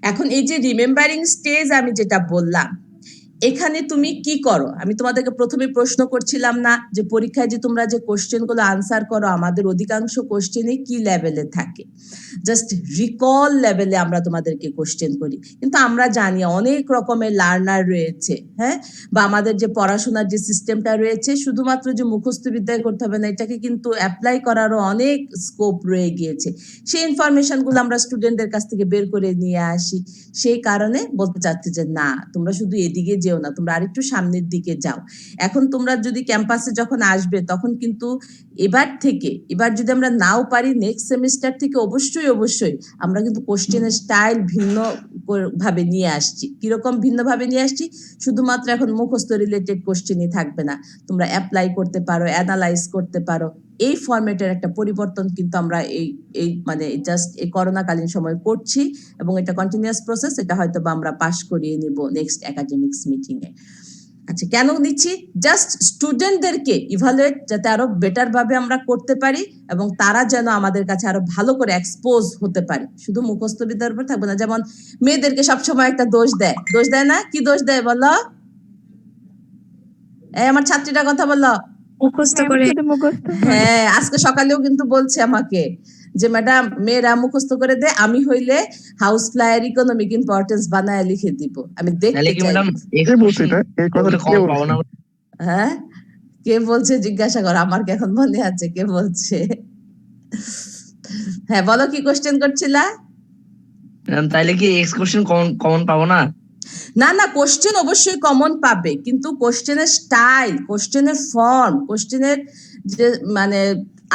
এখন এই যে রিমেম্বারিং স্টেজ আমি যেটা বললাম, এখানে তুমি কি করো? আমি তোমাদেরকে প্রথমে প্রশ্ন করছিলাম না যে পরীক্ষায় যে তোমরা যে কোশ্চেন গুলো আনসার করো, আমাদের অধিকাংশ কোশ্চেনই কি লেভেলে থাকে? জাস্ট রিকল লেভেলে আমরা তোমাদেরকে কোশ্চেন করি। কিন্তু আমরা জানি অনেক রকমের লার্নার রয়েছে, হ্যাঁ, বা আমাদের যে পড়াশোনার যে সিস্টেমটা রয়েছে শুধুমাত্র যে মুখস্থ বিদ্যায় করতে হবে না, এটাকে কিন্তু অ্যাপ্লাই করারও অনেক স্কোপ রয়ে গিয়েছে। সেই ইনফরমেশনগুলো আমরা স্টুডেন্টদের কাছ থেকে বের করে নিয়ে আসি। সেই কারণে বলতে চাচ্ছি যে না, তোমরা শুধু এদিকে যেও না, তোমরা আরেকটু সামনের দিকে যাও। এখন তোমরা যদি ক্যাম্পাসে যখন আসবে তখন কিন্তু এবার যদি আমরা নাও পারি, নেক্সট সেমিস্টার থেকে অবশ্যই আমরা কিন্তু কোশ্চেনের স্টাইল ভিন্ন ভাবে নিয়ে আসছি। কিরকম ভিন্ন ভাবে নিয়ে আসছি? শুধুমাত্র এখন মুখস্থ রিলেটেড কোশ্চেনই থাকবে না, তোমরা অ্যাপ্লাই করতে পারো, অ্যানালাইজ করতে পারো। এই ফরম্যাটের একটা পরিবর্তন কিন্তু আমরা এই মানে জাস্ট এই করোনাকালীন সময় করছি, এবং এটা কন্টিনিউয়াস প্রসেস। এটা হয়তো বা আমরা পাস করিয়ে নিব নেক্সট একাডেমিক্স মিটিং এ। আচ্ছা, কেন নিচ্ছি? জাস্ট স্টুডেন্টদেরকে ইভালুয়েট যাতে আরো বেটার ভাবে আমরা করতে পারি, এবং তারা যেন আমাদের কাছে আরো ভালো করে এক্সপোজ হতে পারে। শুধু মুখস্থ বিদ্যার উপর থাকবে না। যেমন মেয়েদেরকে সবসময় একটা দোষ দেয় না? কি দোষ দেয় বলো? এই আমার ছাত্রীটা কথা বলো। মুখস্থ ম্যাম করে শুধু মুখস্থ করে। হ্যাঁ, আজকে সকালেও কিন্তু বলছে আমাকে যে ম্যাডাম মেয়েরা মুখস্থ করে দে, আমি হইলে হাউস ফ্লায়ার ইকোনমিক ইম্পর্টেন্স বানায় লিখে দিব। আমি দেখতে তাহলে কি চাই। ম্যাডাম কে বলছে এটা? এই কথাটা কে কম পাবো বলছে? না? হ্যাঁ, কে বলছে জিজ্ঞাসা কর, আমার কি এখন মনে আছে কে বলছে? হ্যাঁ, বলো কি কোশ্চেন করছিলা? ম্যাডাম তাইলে কি এক্স কোশ্চেন কমন পাবো না? না, কোশ্চেন অবশ্যই কমন পাবে, কিন্তু কোশ্চেনের স্টাইল, কোশ্চেনের ফর্ম, কোশ্চেনের যে মানে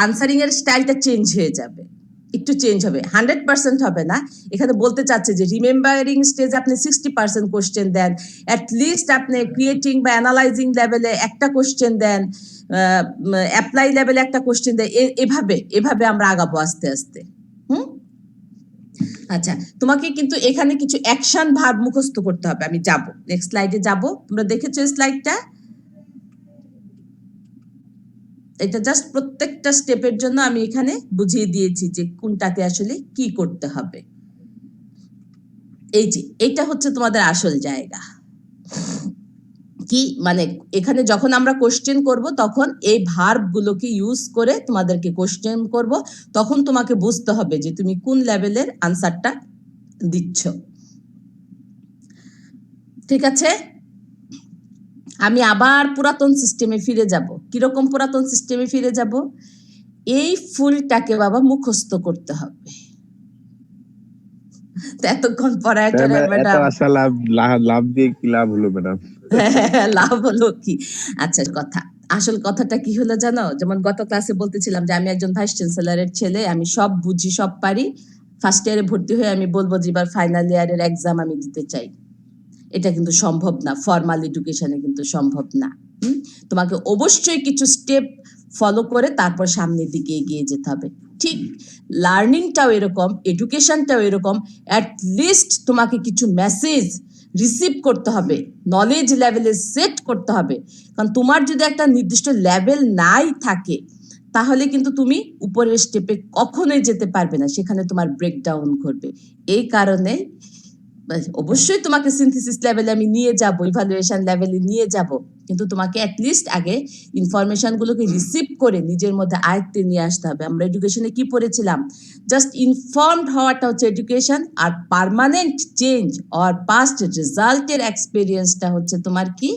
আনসারিং এর স্টাইলটা চেঞ্জ হয়ে যাবে, একটু চেঞ্জ হবে, 100% হবে না। এখানে বলতে চাচ্ছে যে রিমেম্বারিং স্টেজ আপনি 60% কোশ্চেন দেন, অ্যাটলিস্ট আপনি ক্রিয়েটিং বা অ্যানালাইজিং লেভেলে একটা কোশ্চেন দেন, অ্যাপ্লাই লেভেলে একটা কোশ্চেন দেন। এভাবে আমরা আগাবো আস্তে আস্তে। আচ্ছা, তোমাকে কিন্তু এখানে কিছু অ্যাকশন ভার্ব মুখস্থ করতে হবে। আমি যাব নেক্সট স্লাইডে যাব। তোমরা দেখেছো এই স্লাইডটা? এটা জাস্ট প্রত্যেকটা স্টেপের জন্য আমি এখানে বুঝিয়ে দিয়েছি যে কোনটাতে আসলে কি করতে হবে। এই যে এটা হচ্ছে তোমাদের আসল জায়গা। কি মানে এখানে যখন আমরা কোশ্চেন করব তখন এই ভার্ব গুলোকে ইউজ করে তোমাদেরকে কোশ্চেন করব, তখন তোমাকে বুঝতে হবে যে তুমি কোন লেভেলের আনসারটা দিচ্ছ। ঠিক আছে, আমি আবার পুরাতন সিস্টেমে ফিরে যাব। কিরকম পুরাতন সিস্টেমে ফিরে যাব? এই ফুলটাকে বাবা মুখস্থ করতে হবে। এতক্ষণ পড়ায় ম্যাডাম লাভ দিয়ে কি লাভ হলো ম্যাডাম? লাভ হলো কি? আচ্ছা, আসল কথাটা কি হলো জানো? যেমন গত ক্লাসে বলতেছিলাম যে আমি একজন ভাইস চ্যান্সেলরের ছেলে, আমি সব বুঝি, সব পারি। ফার্স্ট ইয়ারে ভর্তি হয়ে আমি বলবো যে এবার ফাইনাল ইয়ারের এক্সাম আমি দিতে চাই। এটা কিন্তু সম্ভব না, ফর্মাল এডুকেশনে কিন্তু সম্ভব না। তোমাকে অবশ্যই কিছু স্টেপ ফলো করে তারপর সামনের দিকে এগিয়ে যেতে হবে। ঠিক লার্নিংটাও এরকম, এডুকেশনটাও এরকম। অ্যাট লিস্ট তোমাকে কিছু মেসেজ রিসিভ করতে হবে, নলেজ লেভেলে সেট করতে হবে। কারণ তোমার যদি একটা নির্দিষ্ট লেভেল নাই থাকে তাহলে কিন্তু তুমি উপরের স্টেপে কখনোই যেতে পারবে না, সেখানে তোমার ব্রেকডাউন ঘটবে। এই কারণে অবশ্যই তোমাকে সিনথেসিস লেভেলে আমি নিয়ে যাব, ইভালুয়েশন লেভেলে নিয়ে যাব, কিন্তু তোমাকে অ্যাটলিস্ট আগে ইনফরমেশন গুলোকে রিসিভ করে নিজের মধ্যে আয়ত্তে নিয়ে আসতে হবে। আমরা এডুকেশনে কি পড়েছিলাম? জাস্ট ইনফর্মড হওয়াটা হচ্ছে এডুকেশন, আর পার্মানেন্ট চেঞ্জ অর পাস্ট রেজাল্টের এক্সপেরিয়েন্সটা হচ্ছে তোমার কি?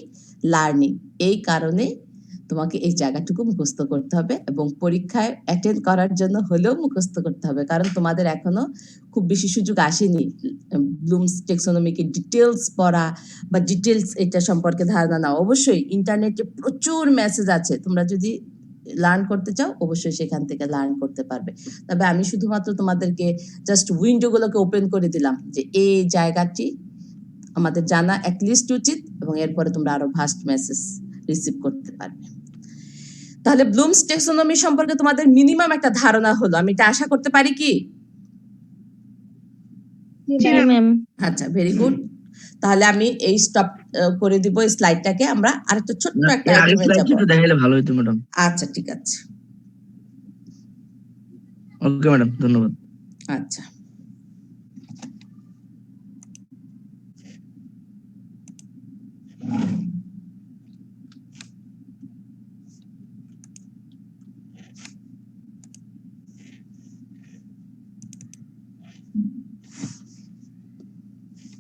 লার্নিং। এই কারণে তোমাকে এই জায়গাটুকু মুখস্থ করতে হবে, এবং পরীক্ষায় অ্যাটেন্ড করার জন্য হলেও মুখস্থ করতে হবে, কারণ তোমাদের এখনো খুব বেশি সুযোগ আসেনি ব্লুমস টেক্সোনমিকে ডিটেলস পড়া বা ডিটেলস এটা সম্পর্কে ধারণা নাও। অবশ্যই ইন্টারনেটে প্রচুর মেসেজ আছে, তোমরা যদি লার্ন করতে চাও অবশ্যই সেখান থেকে লার্ন করতে পারবে। তবে আমি শুধুমাত্র তোমাদেরকে জাস্ট উইন্ডোগুলোকে ওপেন করে দিলাম যে এই জায়গাটি আমাদের জানা অ্যাটলিস্ট উচিত, এবং এরপরে তোমরা আরো ভাস্ট মেসেজ রিসিভ করতে পারবে। তাহলে ব্লুমস টেক্সোনমি সম্পর্কে তোমাদের মিনিমাম একটা ধারণা হলো, আমি এটা আশা করতে পারি কি? ম্যাম। আচ্ছা, ভেরি গুড। তাহলে আমি এই স্টপ করে দিব এই স্লাইডটাকে, আমরা আরেকটা ছোট্ট একটা আগের আইটেমে স্লাইড যাব। একটু দেখাইলে ভালো হতো ম্যাডাম। আচ্ছা, ঠিক আছে। ওকে ম্যাডাম, ধন্যবাদ। আচ্ছা,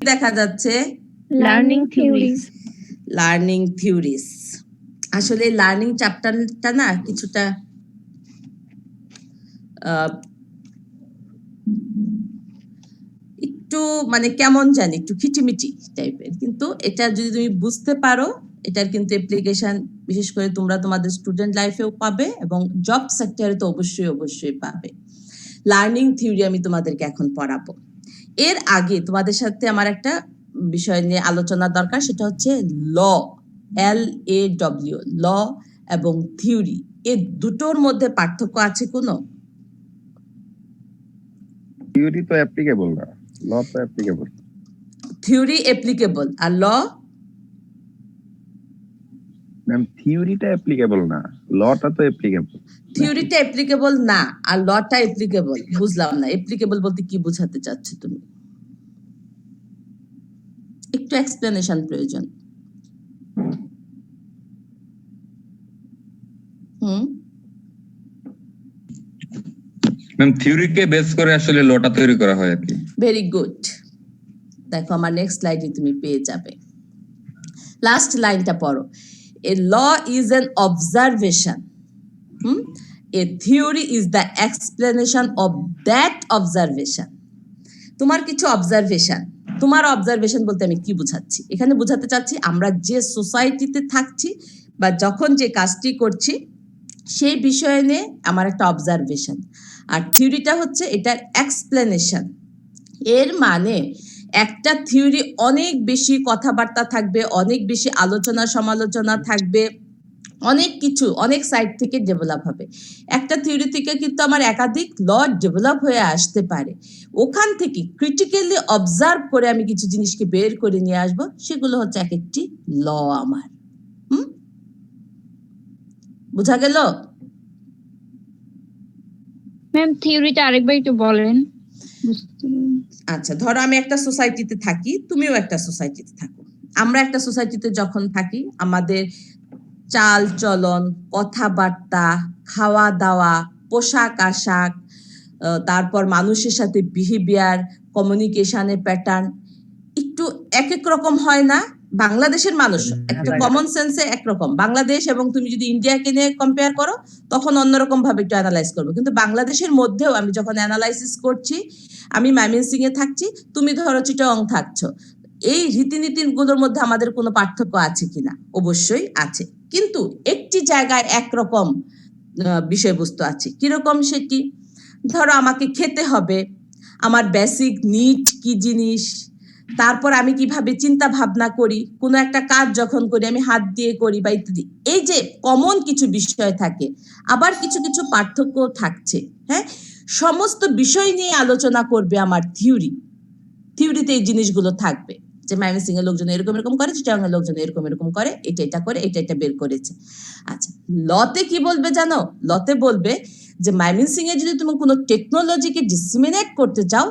দেখা যাচ্ছে লার্নিং থিওরিজ। Learning theories. আসলে লার্নিং চ্যাপ্টারটা না কিছুটা একটু মানে কেমন জানি একটু খিটিমিটি টাইপের, কিন্তু এটা যদি তুমি বুঝতে পারো এটার কিন্তু অ্যাপ্লিকেশন বিশেষ করে তোমরা তোমাদের স্টুডেন্ট লাইফেও পাবে এবং জব সেক্টরে তো অবশ্যই পাবে। লার্নিং থিওরি আমি তোমাদেরকে এখন পড়াবো। এর আগে তোমাদের সাথে আমার একটা বিষয় নিয়ে আলোচনা দরকার, সেটা হচ্ছে LAW, ল এবং থিওরি, এই দুটোর মধ্যে পার্থক্য আছে কোনো? থিওরি তো অ্যাপ্লিকেবল না, ল তো অ্যাপ্লিকেবল। থিওরি অ্যাপ্লিকেবল আর ল? ম্যাম থিওরিটা অ্যাপ্লিকেবল না, লটা তো অ্যাপ্লিকেবল। থিওরিটা অ্যাপ্লিকেবল না আর লটা অ্যাপ্লিকেবল, বুঝলাম না। অ্যাপ্লিকেবল বলতে কি বোঝাতে চাচ্ছ তুমি? একটু এক্সপ্লেনেশন প্রয়োজন। ম্যাম থিওরিকে বেস করে আসলে লটা তৈরি করা হয় আর কি। Very good. দেখো আমার নেক্সট স্লাইডে তুমি পেয়ে যাবে। লাস্ট লাইনটা পড়ো। A law is an observation, a theory is the explanation of that observation. তোমার কিছু অবজারভেশন, তোমার অবজারভেশন বলতে আমি কি বুঝাচ্ছি? এখানে বুঝাতে চাচ্ছি আমরা যে সোসাইটিতে থাকছি বা যখন যে কাজটি করছি সেই বিষয় নিয়ে আমার একটা অবজারভেশন, আর থিওরিটা হচ্ছে এটার এক্সপ্লেনেশন। এর মানে একটা থিওরি অনেক বেশি কথাবার্তা থাকবে, অনেক বেশি আলোচনা সমালোচনা থাকবে, অনেক কিছু অনেক সাইড থেকে ডেভেলপ হবে। একটা থিওরি থেকে কিন্তু আমার একাধিক ল ডেভেলপ হয়ে আসতে পারে। ওখান থেকে ক্রিটিক্যালি অবজার্ভ করে আমি কিছু জিনিসকে বের করে নিয়ে আসবো, সেগুলো হচ্ছে এক একটি ল আমার। বোঝা গেল? ম্যাম থিওরিটা আরেকবার একটু বলেন। আচ্ছা, ধরো আমি একটা সোসাইটিতে থাকি, তুমিও একটা সোসাইটিতে থাকো। আমরা একটা সোসাইটিতে যখন থাকি আমাদের চাল চলন, কথাবার্তা, খাওয়া দাওয়া, পোশাক আশাক, তারপর মানুষের সাথে বিহেভিয়ার, কমিউনিকেশনের প্যাটার্ন একটু এক এক রকম হয় না? বাংলাদেশের মানুষ একটা কমন সেন্সে একরকম, বাংলাদেশ এবং তুমি যদি ইন্ডিয়াকে নিয়ে কম্পেয়ার করো তখন অন্যরকম ভাবে একটু অ্যানালাইজ করবো। কিন্তু বাংলাদেশের মধ্যেও আমি যখন অ্যানালাইসিস করছি, আমি ময়মনসিংহ এ থাকছি, তুমি ধরো চিটাগং থাকছো, এই রীতিনীতিগুলোর মধ্যে আমাদের কোনো পার্থক্য আছে কিনা? অবশ্যই আছে, কিন্তু একটি জায়গায় একরকম বিষয়বস্তু আছে। কিরকম সেটি? ধরো আমাকে খেতে হবে, আমার বেসিক নিড কি জিনিস, তারপর আমি কিভাবে চিন্তা ভাবনা করি, কোনো একটা কাজ যখন করি আমি হাত দিয়ে করি বা ইত্যাদি, এই যে কমন কিছু বিষয় থাকে, আবার কিছু কিছু পার্থক্য থাকছে। হ্যাঁ, সমস্ত বিষয় নিয়ে আলোচনা করবে আমার থিওরি। থিওরিতে এই জিনিসগুলো থাকবে যে ময়মনসিংহ এর লোকজন এরকম এরকম করে, চিটাগং এর লোকজন এরকম এরকম করে, এটা করে, এটা বের করেছে। আচ্ছা, লতে কি বলবে জানো? লতে বলবে যে ময়মনসিংহে যদি তুমি কোনো টেকনোলজিকে ডিসিমিনেট করতে চাও,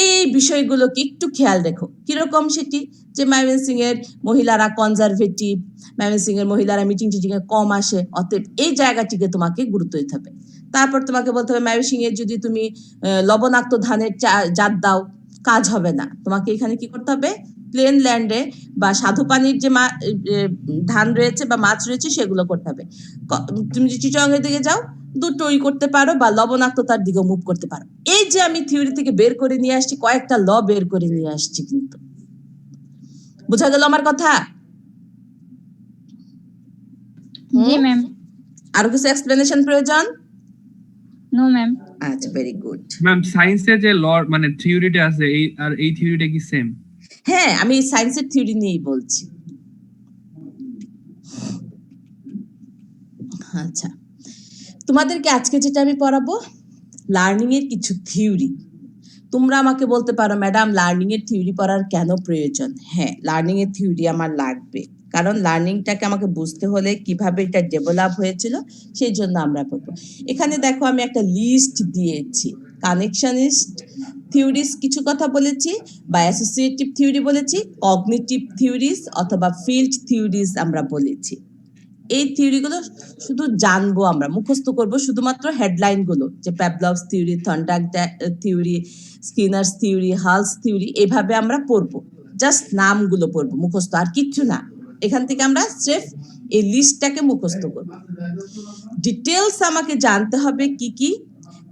এই বিষয়গুলোকে একটু খেয়াল রেখো। কিরকম সেটি? যে ময়মনসিংহের মহিলারা কনজারভেটিভ, ময়মনসিংহের মহিলারা মিটিং টিটিংয়ে কম আসে, অতএব এই জায়গাটিকে তোমাকে গুরুত্ব দিতে হবে। তারপর তোমাকে বলতে হবে ময়মনসিংহে যদি তুমি লবণাক্ত ধানের জাত দাও, কাজ হবে না। তোমাকে এখানে কি করতে হবে? প্লেন ল্যান্ডে বা স্বাদু পানির যে ধান রয়েছে বা মাছ রয়েছে সেগুলো করতে হবে। তুমি যদি চিটাগং এর দিকে যাও, দুটোই করতে পারো, বা লবণাক্ততার দিকে মুভ করতে পারো। এই যে আমি থিওরি থেকে বের করে নিয়ে আসছি, কয়েকটা ল বের করে নিয়ে আসছি, কিন্তু বোঝা গেল আমার কথা? জি ম্যাম। আরো কিছু এক্সপ্লেনেশন প্রয়োজন? No ma'am. আচ্ছা, ভেরি গুড। ম্যাম সায়েন্সে যে ল মানে থিওরিটা আছে এই থিওরিটা কি সেম? হ্যাঁ, আমি সায়েন্সের থিওরি নিয়েই বলছি। আচ্ছা, তোমাদেরকে আজকে যেটা আমি পড়াবো লার্নিং এর কিছু থিওরি। তোমরা আমাকে বলতে পারো ম্যাডাম লার্নিং এর থিওরি পড়ার কেন প্রয়োজন? হ্যাঁ, লার্নিং এর থিওরি আমার লাগবে, কারণ লার্নিংটাকে আমাকে বুঝতে হলে কিভাবে এটা ডেভেলপ হয়েছিল সেই জন্য আমরা পড়বো। এখানে দেখো আমি একটা লিস্ট দিয়েছি। কানেকশনিস্ট থিওরিজ কিছু কথা বলেছি, বা অ্যাসোসিয়েটিভ থিওরি বলেছি, কগনিটিভ থিওরিজ অথবা ফিল্ড থিওরিজ আমরা বলেছি। এই থিওরিগুলো শুধু জানবো, আমরা মুখস্থ করব শুধুমাত্র হেডলাইন গুলো, যে Pavlov's theory, Thorndike theory, Skinner's theory, Hull's theory, এইভাবে আমরা পড়বো। জাস্ট নামগুলো পড়বো, মুখস্থ আর কিচ্ছু না। এখান থেকে আমরা স্রেফ এই লিস্টটাকে মুখস্থ করব। ডিটেলস আমাকে জানতে হবে কি কি,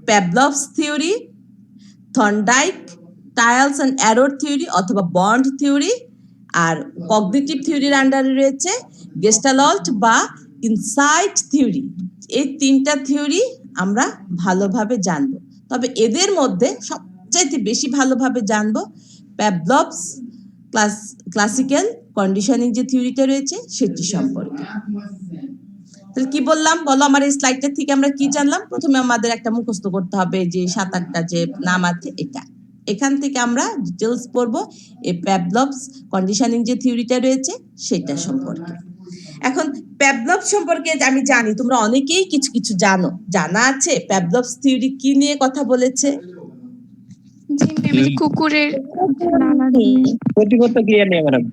Pavlov's theory, Thorndike, trials and error theory অথবা বন্ড থিওরি, আর কগনিটিভ থিওরির আন্ডারে রয়েছে গেস্টালট বা ইনসাইট থিওরি। এই তিনটা থিওরি আমরা ভালোভাবে জানবো, তবে এদের মধ্যে সবচাইতে বেশি ভালোভাবে জানবো প্যাভলভস ক্লাসিক্যাল কন্ডিশনিং যে থিওরিটা রয়েছে সেটি সম্পর্কে। তাহলে কি বললাম বলো, আমার এই স্লাইডটা থেকে আমরা কি জানলাম? প্রথমে আমাদের একটা মুখস্থ করতে হবে যে 7-8টা যে নাম আছে এটা। এখান থেকে আমরা ডিটেলস পড়বো এই প্যাভলভস কন্ডিশনিং যে থিওরিটা রয়েছে সেটা সম্পর্কে। এখন প্যাভলভ সম্পর্কে আমি জানি তোমরা অনেকেই কিছু কিছু জানো, জানা আছে প্যাভলভস থিওরি কি নিয়ে কথা বলেছে? জি ম্যাম, কুকুরের লালা দিয়ে প্রতিপত্ত ক্লিয়ার নেই ম্যাডাম,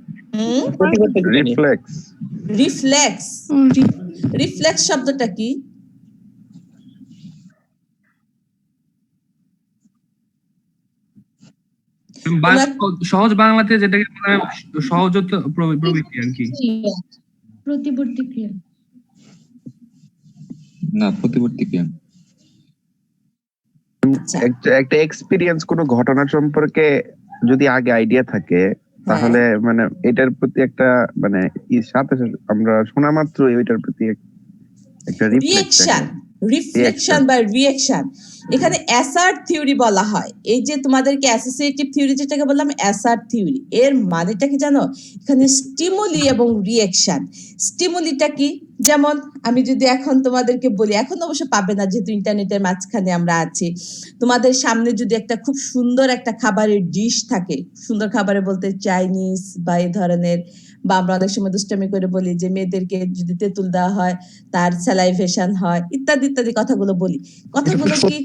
প্রতিপত্ত ক্লিয়ার নেই। রিফ্লেক্স। রিফ্লেক্স। রিফ্লেক্স শব্দটা কি? সহজ বাংলাতে যেটাকে বলা হয় সহজত প্রবৃত্তি আর কি। প্রতিবর্তী ক্রিয়া। না, প্রতিবর্তী ক্রিয়া। আচ্ছা, একটা এক্সপিরিয়েন্স কোনো ঘটনা সম্পর্কে যদি আগে আইডিয়া থাকে তাহলে মানে এটার প্রতি একটা মানে সাথে সাথে আমরা শোনা মাত্র এটার প্রতি একটা রিঅ্যাকশন, রিফ্লেকশন বা রিঅ্যাকশন। এখানে অ্যাসার্ট থিওরি বলা হয়। এই যে তোমাদেরকে অ্যাসোসিয়েটিভ থিওরি যেটাকে বললাম অ্যাসার্ট থিওরি, এর মানেটা কি জানো? এখানে স্টিমুলি এবং রিঅ্যাকশন। স্টিমুলিটা কি? যেমন আমি যদি এখন তোমাদেরকে বলি, এখন অবশ্য পাবে না যেহেতু ইন্টারনেটের মাঝখানে আমরা আছি, তোমাদের সামনে যদি একটা খুব সুন্দর একটা খাবারের ডিশ থাকে, সুন্দর খাবারে বলতে চাইনিজ বা এই ধরনের, বা আমরা অনেক সময় দুষ্টামি করে বলি যে মেয়েদেরকে যদি তেঁতুল দেওয়া হয় তার স্যালাইভেশন হয়, ইত্যাদি ইত্যাদি কথাগুলো বলি। কথাগুলো কি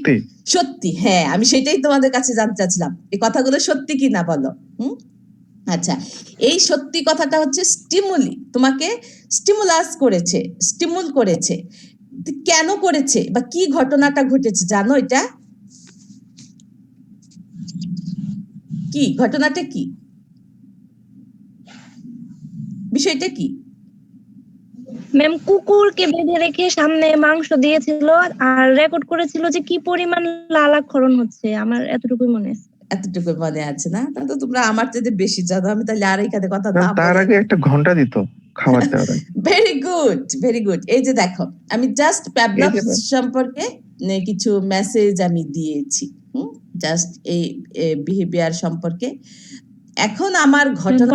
সত্যি? হ্যাঁ, আমি সেটাই তোমাদের কাছে জানতে চাচ্ছিলাম, এই কথাগুলো সত্যি কি না বলো। আচ্ছা, এই সত্যি কথাটা হচ্ছে স্টিমুলি, তোমাকে স্টিমুলাস করেছে, স্টিমুল করেছে। কেন করেছে বা কি ঘটনাটা ঘটেছে জানো? এটা কি ঘটনাটা, কি বিষয়টা কি? ম্যাম কুকুরকে বেঁধে রেখে সামনে মাংস দিয়েছিল আর রেকর্ড করেছিল যে কি পরিমাণ লালাক্ষরণ হচ্ছে, আমার এতটুকুই মনে আছে। এতটুকু মনে আছে না? তাহলে তো তোমরা আমার চেয়ে বেশি জানো, আমি তাহলে আর এখানে কথা না তার আগে একটা ঘন্টা দিত খাবার দেওয়ার আগে। Very good, very good. এই যে দেখো, আমি জাস্ট প্যাভলভস সম্পর্কে কিছু মেসেজ আমি দিয়েছি, জাস্ট এই বিহেভিয়ার সম্পর্কে। এখন আমার ঘটনা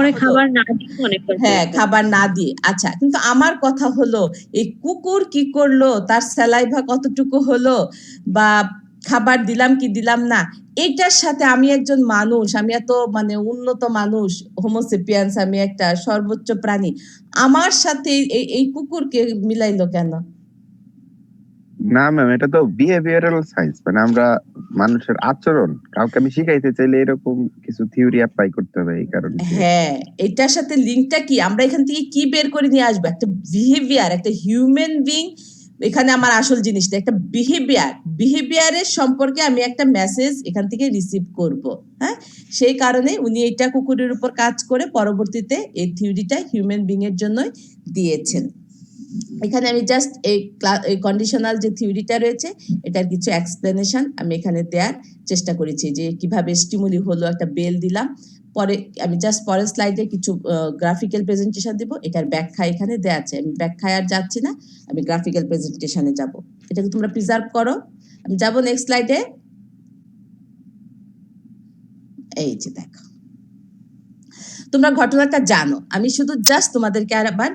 হ্যাঁ, খাবার না দিয়ে। আচ্ছা, কিন্তু আমার কথা হলো এই কুকুর কি করলো, তার স্যালাইভা কতটুকু হলো, বা খাবার দিলাম কি দিলাম না, এইটার সাথে আমি একজন মানুষ, আমি এত মানে উন্নত মানুষ, হোমোসেপিয়ান্স, আমি একটা সর্বোচ্চ প্রাণী, আমার সাথে এই কুকুরকে মিলাইলো কেন? না ম্যাম, এটা তো বিহেভিয়ারাল সায়েন্স, মানে আমরা মানুষের আচরণ কাউকে আমি শিখাইতে চাইলে এরকম কিছু থিওরি অ্যাপ্লাই করতে হবে, এই কারণে। হ্যাঁ, এটার সাথে লিঙ্কটা কি? আমরা এখান থেকে কি বের করে নিয়ে আসবো? একটা বিহেভিয়ার, একটা হিউম্যান বিং। এখানে আমার আসল জিনিসটা একটা বিহেভিয়ারের সম্পর্কে আমি একটা মেসেজ এখান থেকে রিসিভ করব। হ্যাঁ, সেই কারণে উনি এটা কুকুরের উপর কাজ করে পরবর্তীতে এই থিওরিটা হিউম্যান বিং এর জন্যই দিয়েছেন। এখানে আমি জাস্ট এই কন্ডিশনাল যে থিওরিটা রয়েছে এটার কিছু এক্সপ্লেনেশন আমি এখানে দেওয়ার চেষ্টা করেছি, যে কিভাবে স্টিমুলি হলো, একটা বেল দিলাম, পরে আমি জাস্ট পরের স্লাইডে কিছু গ্রাফিক্যাল প্রেজেন্টেশন দিব, এটার ব্যাখ্যা এখানে দেওয়া আছে। আমি ব্যাখ্যায় আর যাচ্ছি না, আমি গ্রাফিক্যাল প্রেজেন্টেশনে যাব। এটাকে তোমরা প্রিজার্ভ করো। আমি যাব নেক্সট স্লাইডে। এই যে দেখো, তোমরা ঘটনাটা জানো, আমি শুধু জাস্ট তোমাদেরকে আবার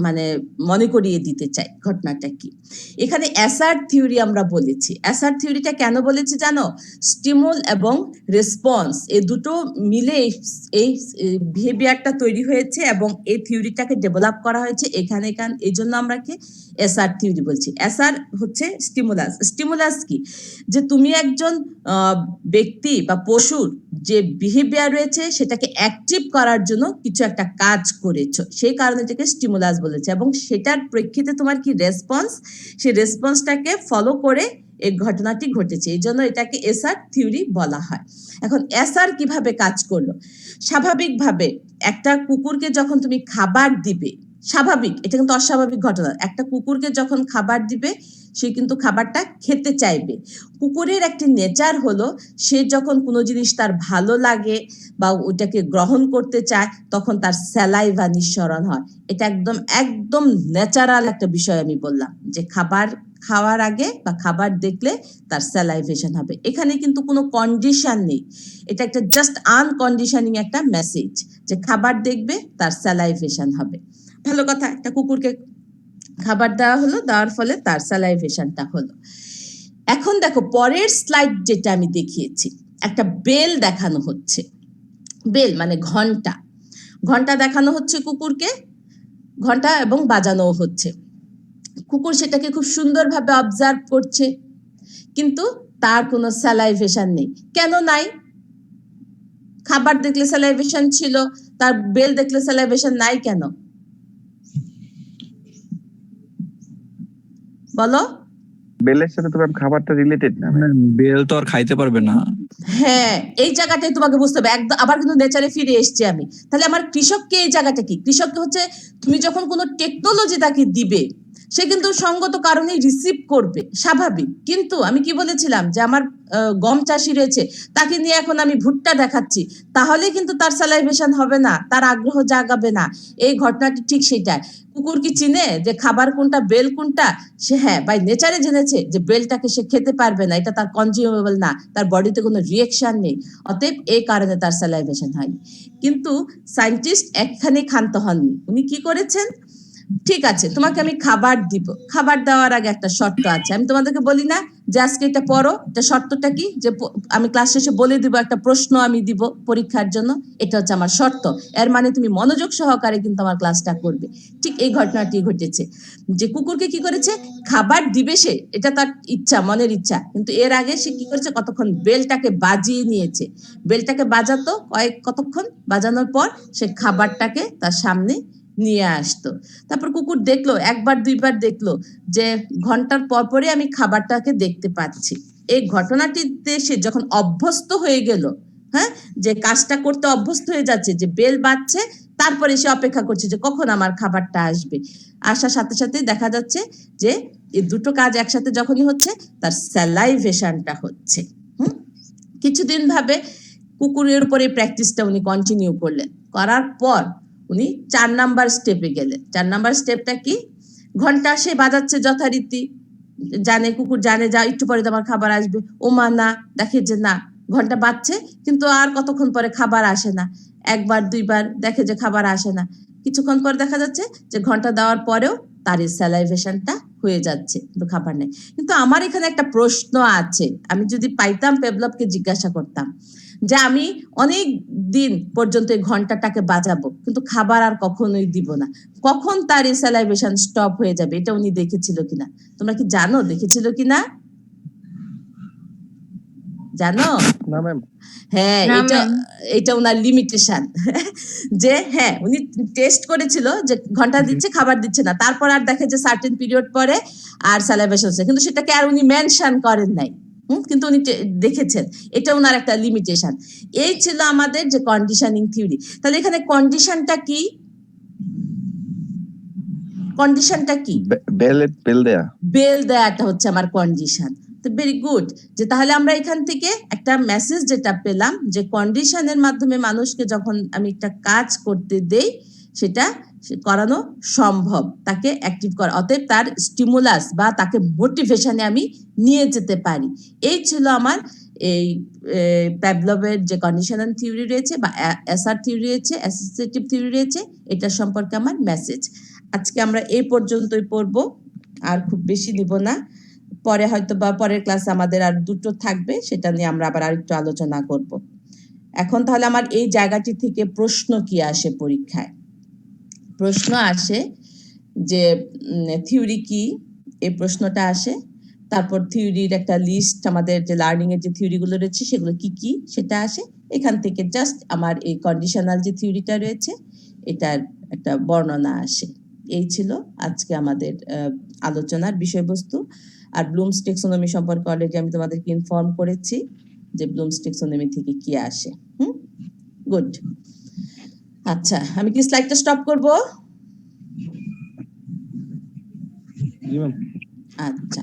মানে মনে করিয়ে দিতে চাই ঘটনাটা কি। এখানে অ্যাসার্ট থিওরি আমরা বলেছি। অ্যাসার্ট থিওরিটা কেন বলেছি জানো? স্টিমুল এবং রেসপন্স এই দুটো মিলে এই বিহেভিয়ারটা তৈরি হয়েছে এবং এই থিওরিটাকে ডেভেলপ করা হয়েছে এখানে। এই জন্য আমরা কি অ্যাসার্ট থিওরি বলছি। অ্যাসার হচ্ছে স্টিমুলাস। স্টিমুলাস কি? যে তুমি একজন ব্যক্তি বা পশুর যে বিহেভিয়ার রয়েছে সেটাকে অ্যাক্টিভ করার জন্য কিছু একটা কাজ করেছো, সেই কারণে এটাকে স্টিমুলাস বলেছে, এবং সেটার প্রেক্ষিতে তোমার কি রেসপন্স, সেই রেসপন্সটাকে ফলো করে এই ঘটনাটি ঘটেছে, এই জন্য এটাকে এসআর থিওরি বলা হয়। এখন এসআর কিভাবে কাজ করলো? স্বাভাবিকভাবে একটা কুকুরকে যখন তুমি খাবার দিবে, স্বাভাবিক, এটা কিন্তু অস্বাভাবিক ঘটনা, একটা কুকুরকে যখন খাবার দিবে সে কিন্তু খাবারটা খেতে চাইবে। কুকুরের একটি নেচার হলো সে যখন কোনো জিনিস তার ভালো লাগে বা ওটাকে গ্রহণ করতে চায় তখন তার স্যালাইভা নিঃসরণ হয়। এটা একদম একদম ন্যাচারাল একটা বিষয় আমি বললাম, যে খাবার খাওয়ার আগে বা খাবার দেখলে তার স্যালাইভেশন হবে। এখানে কিন্তু কোনো কন্ডিশন নেই, এটা একটা জাস্ট আনকন্ডিশনিং একটা মেসেজ যে খাবার দেখবে তার স্যালাইভেশন হবে। ভালো কথা, একটা কুকুরকে খাবার দেওয়া হলো, দেওয়ার ফলে তার স্যালাইভেশনটা হলো। এখন দেখো পরের স্লাইড যেটা আমি দেখিয়েছি, একটা বেল দেখানো হচ্ছে, বেল মানে ঘন্টা, ঘন্টা দেখানো হচ্ছে কুকুরকে, ঘন্টা এবং বাজানোও হচ্ছে। কুকুর সেটাকে খুব সুন্দরভাবে অবজার্ভ করছে, কিন্তু তার কোনো স্যালাইভেশন নেই। কেন নাই? খাবার দেখলে স্যালাইভেশন ছিল, তার বেল দেখলে স্যালাইভেশন নাই কেন? বলো। বেলের সাথে তো ম্যাম খাবারটা রিলেটেড না ma'am। বেল তো আর খাইতে পারবে না। হ্যাঁ, এই জায়গাটাই তোমাকে বুঝতে হবে। একদম আবার কিন্তু নেচারে ফিরে এসছি আমি। তাহলে আমার কৃষককে এই জায়গাটা কি? কৃষককে হচ্ছে তুমি যখন কোনো টেকনোলজি তাকে দিবে সে কিন্তু সঙ্গত কারণে রিসিভ করবে, স্বাভাবিক। কিন্তু আমি কি বলেছিলাম যে আমার গম চাষি রয়েছে, তাকে নিয়ে এখন আমি ভুট্টা দেখাচ্ছি, তাহলে কিন্তু তার স্যালাইভেশন হবে না, তার আগ্রহ জাগাবে না। এই ঘটনাটি ঠিক সেটাই। কুকুর কি চিনে যে খাবার কোনটা বেল কোনটা? সে হ্যাঁ বাই নেচারে জেনেছে যে বেলটাকে সে খেতে পারবে না, এটা তার কনজিউমেবল না, তার বডিতে কোনো রিয়েকশন নেই, অতএব এই কারণে তার স্যালাইভেশন হয়নি। কিন্তু সায়েন্টিস্ট একখানে ক্ষান্ত হননি, উনি কি করেছেন? ঠিক আছে, তোমাকে আমি খাবার দিব, খাবার দেওয়ার আগে একটা শর্ত আছে। আমি তোমাদেরকে বলি না যে আজকে এটা পড়ো, এটা শর্তটা কি? যে আমি ক্লাস শেষে বলে দিব, একটা প্রশ্ন আমি দিব পরীক্ষার জন্য, এটা হচ্ছে আমার শর্ত। এর মানে তুমি মনোযোগ সহকারে কিন্তু আমার ক্লাসটা করবে। ঠিক এই ঘটনাটি ঘটেছে যে কুকুরকে কি করেছে, খাবার দিবে সে, এটা তার ইচ্ছা, মনের ইচ্ছা, কিন্তু এর আগে সে কি করেছে, কতক্ষণ বেলটাকে বাজিয়ে নিয়েছে। বেলটাকে বাজাতো, কতক্ষণ বাজানোর পর সে খাবারটাকে তার সামনে নিয়ে আসতো। তারপর কুকুর দেখলো, একবার দুইবার দেখলো যে ঘন্টার পর পরে আমি খাবারটাকে দেখতে পাচ্ছি। এই ঘটনাটিতে সে যখন অভ্যস্ত হয়ে গেল, হ্যাঁ, যে কাজটা করতে অভ্যস্ত হয়ে যাচ্ছে, যে বেল বাজছে, তারপরে সে অপেক্ষা করছে যে কখন আমার খাবারটা আসবে। আসার সাথে সাথে দেখা যাচ্ছে যে এই দুটো কাজ একসাথে যখনই হচ্ছে তার স্যালাইভেশনটা হচ্ছে। কিছুদিন ভাবে কুকুরের উপরে প্র্যাকটিসটা উনি কন্টিনিউ করলেন, করার পর উনি 4 নাম্বার স্টেপে গেলেন। 4 নাম্বার স্টেপটা কি? ঘন্টা সে বাজাচ্ছে যথারীতি, জানে, কুকুর জানে যা একটু পরে তো আমার খাবার আসবে। ও মা না, দেখে যে না, ঘন্টা বাজছে কিন্তু আর কতক্ষণ পরে খাবার আসে না। একবার দুইবার দেখে যে খাবার আসে না, কিছুক্ষণ পর দেখা যাচ্ছে যে ঘন্টা দেওয়ার পরেও তার এই স্যালাইভেশনটা হয়ে যাচ্ছে, কিন্তু খাবার নেই। কিন্তু আমার এখানে একটা প্রশ্ন আছে, আমি যদি পাইতাম পেভলভকে জিজ্ঞাসা করতাম যে আমি অনেক দিন পর্যন্ত এই ঘন্টাটাকে বাজাবো কিন্তু খাবার আর কখনোই দিব না, কখন তার এই স্যালাইভেশন স্টপ হয়ে যাবে? এটা উনি দেখেছিল কিনা? তোমরা কি জানো দেখেছিল কিনা? জানো? না ম্যাম। হ্যাঁ, না এটা ma'am। এটা ওনার লিমিটেশন যে হ্যাঁ উনি টেস্ট করেছিল যে ঘন্টা দিচ্ছে খাবার দিচ্ছে না, তারপর আর দেখে যে সার্টেন পিরিয়ড পরে আর স্যালাইভেশন হচ্ছে, কিন্তু সেটাকে আর উনি মেনশন করেন নাই। কিন্তু উনি দেখেছেন, এটা ওনার একটা লিমিটেশন। এই ছিল আমাদের যে কন্ডিশনিং থিওরি। তাহলে এখানে কন্ডিশনটা কি? কন্ডিশনটা কি? বেল দেয়া। বেল দেয়াটা হচ্ছে আমার কন্ডিশন। তো ভেরি গুড, যে তাহলে আমরা এখান থেকে একটা মেসেজ যেটা পেলাম যে কন্ডিশনের মাধ্যমে মানুষকে যখন আমি একটা কাজ করতে দেই সেটা করানো সম্ভব, তাকে অ্যাক্টিভ করা, অতএব তার স্টিমুলাস বা তাকে মোটিভেশনে আমি নিয়ে যেতে পারি। এই ছিল আমার এই প্যাভলভের যে কন্ডিশনাল থিওরি রয়েছে বা এসআর থিওরি রয়েছে, অ্যাসোসিয়েটিভ থিওরি রয়েছে, এটা সম্পর্কে আমার মেসেজ। আজকে আমরা এই পর্যন্তই পড়বো, আর খুব বেশি নিব না। পরে হয়তো বা পরের ক্লাসে আমাদের আর দুটো থাকবে, সেটা নিয়ে আমরা আবার আরেকটু আলোচনা করব। এখন তাহলে আমার এই জায়গাটি থেকে প্রশ্ন কি আসে পরীক্ষায়? প্রশ্ন আসে যে থিওরি কি, এই প্রশ্নটা আসে। তারপর থিওরির একটা লিস্ট, আমাদের যে লার্নিং এর যে থিওরিগুলো রয়েছে সেগুলো কি কি সেটা আসে। এখান থেকে জাস্ট আমার এই কন্ডিশনাল যে থিওরিটা রয়েছে এটার একটা বর্ণনা আসে। এই ছিল আজকে আমাদের আলোচনার বিষয়বস্তু। আর ব্লুমস টেক্সোনমি সম্পর্কে অলরেডি আমি তোমাদেরকে ইনফর্ম করেছি যে ব্লুমস টেক্সোনমি থেকে কি আসে। গুড। আচ্ছা, আমি কি স্লাইডটা স্টপ করব? আচ্ছা,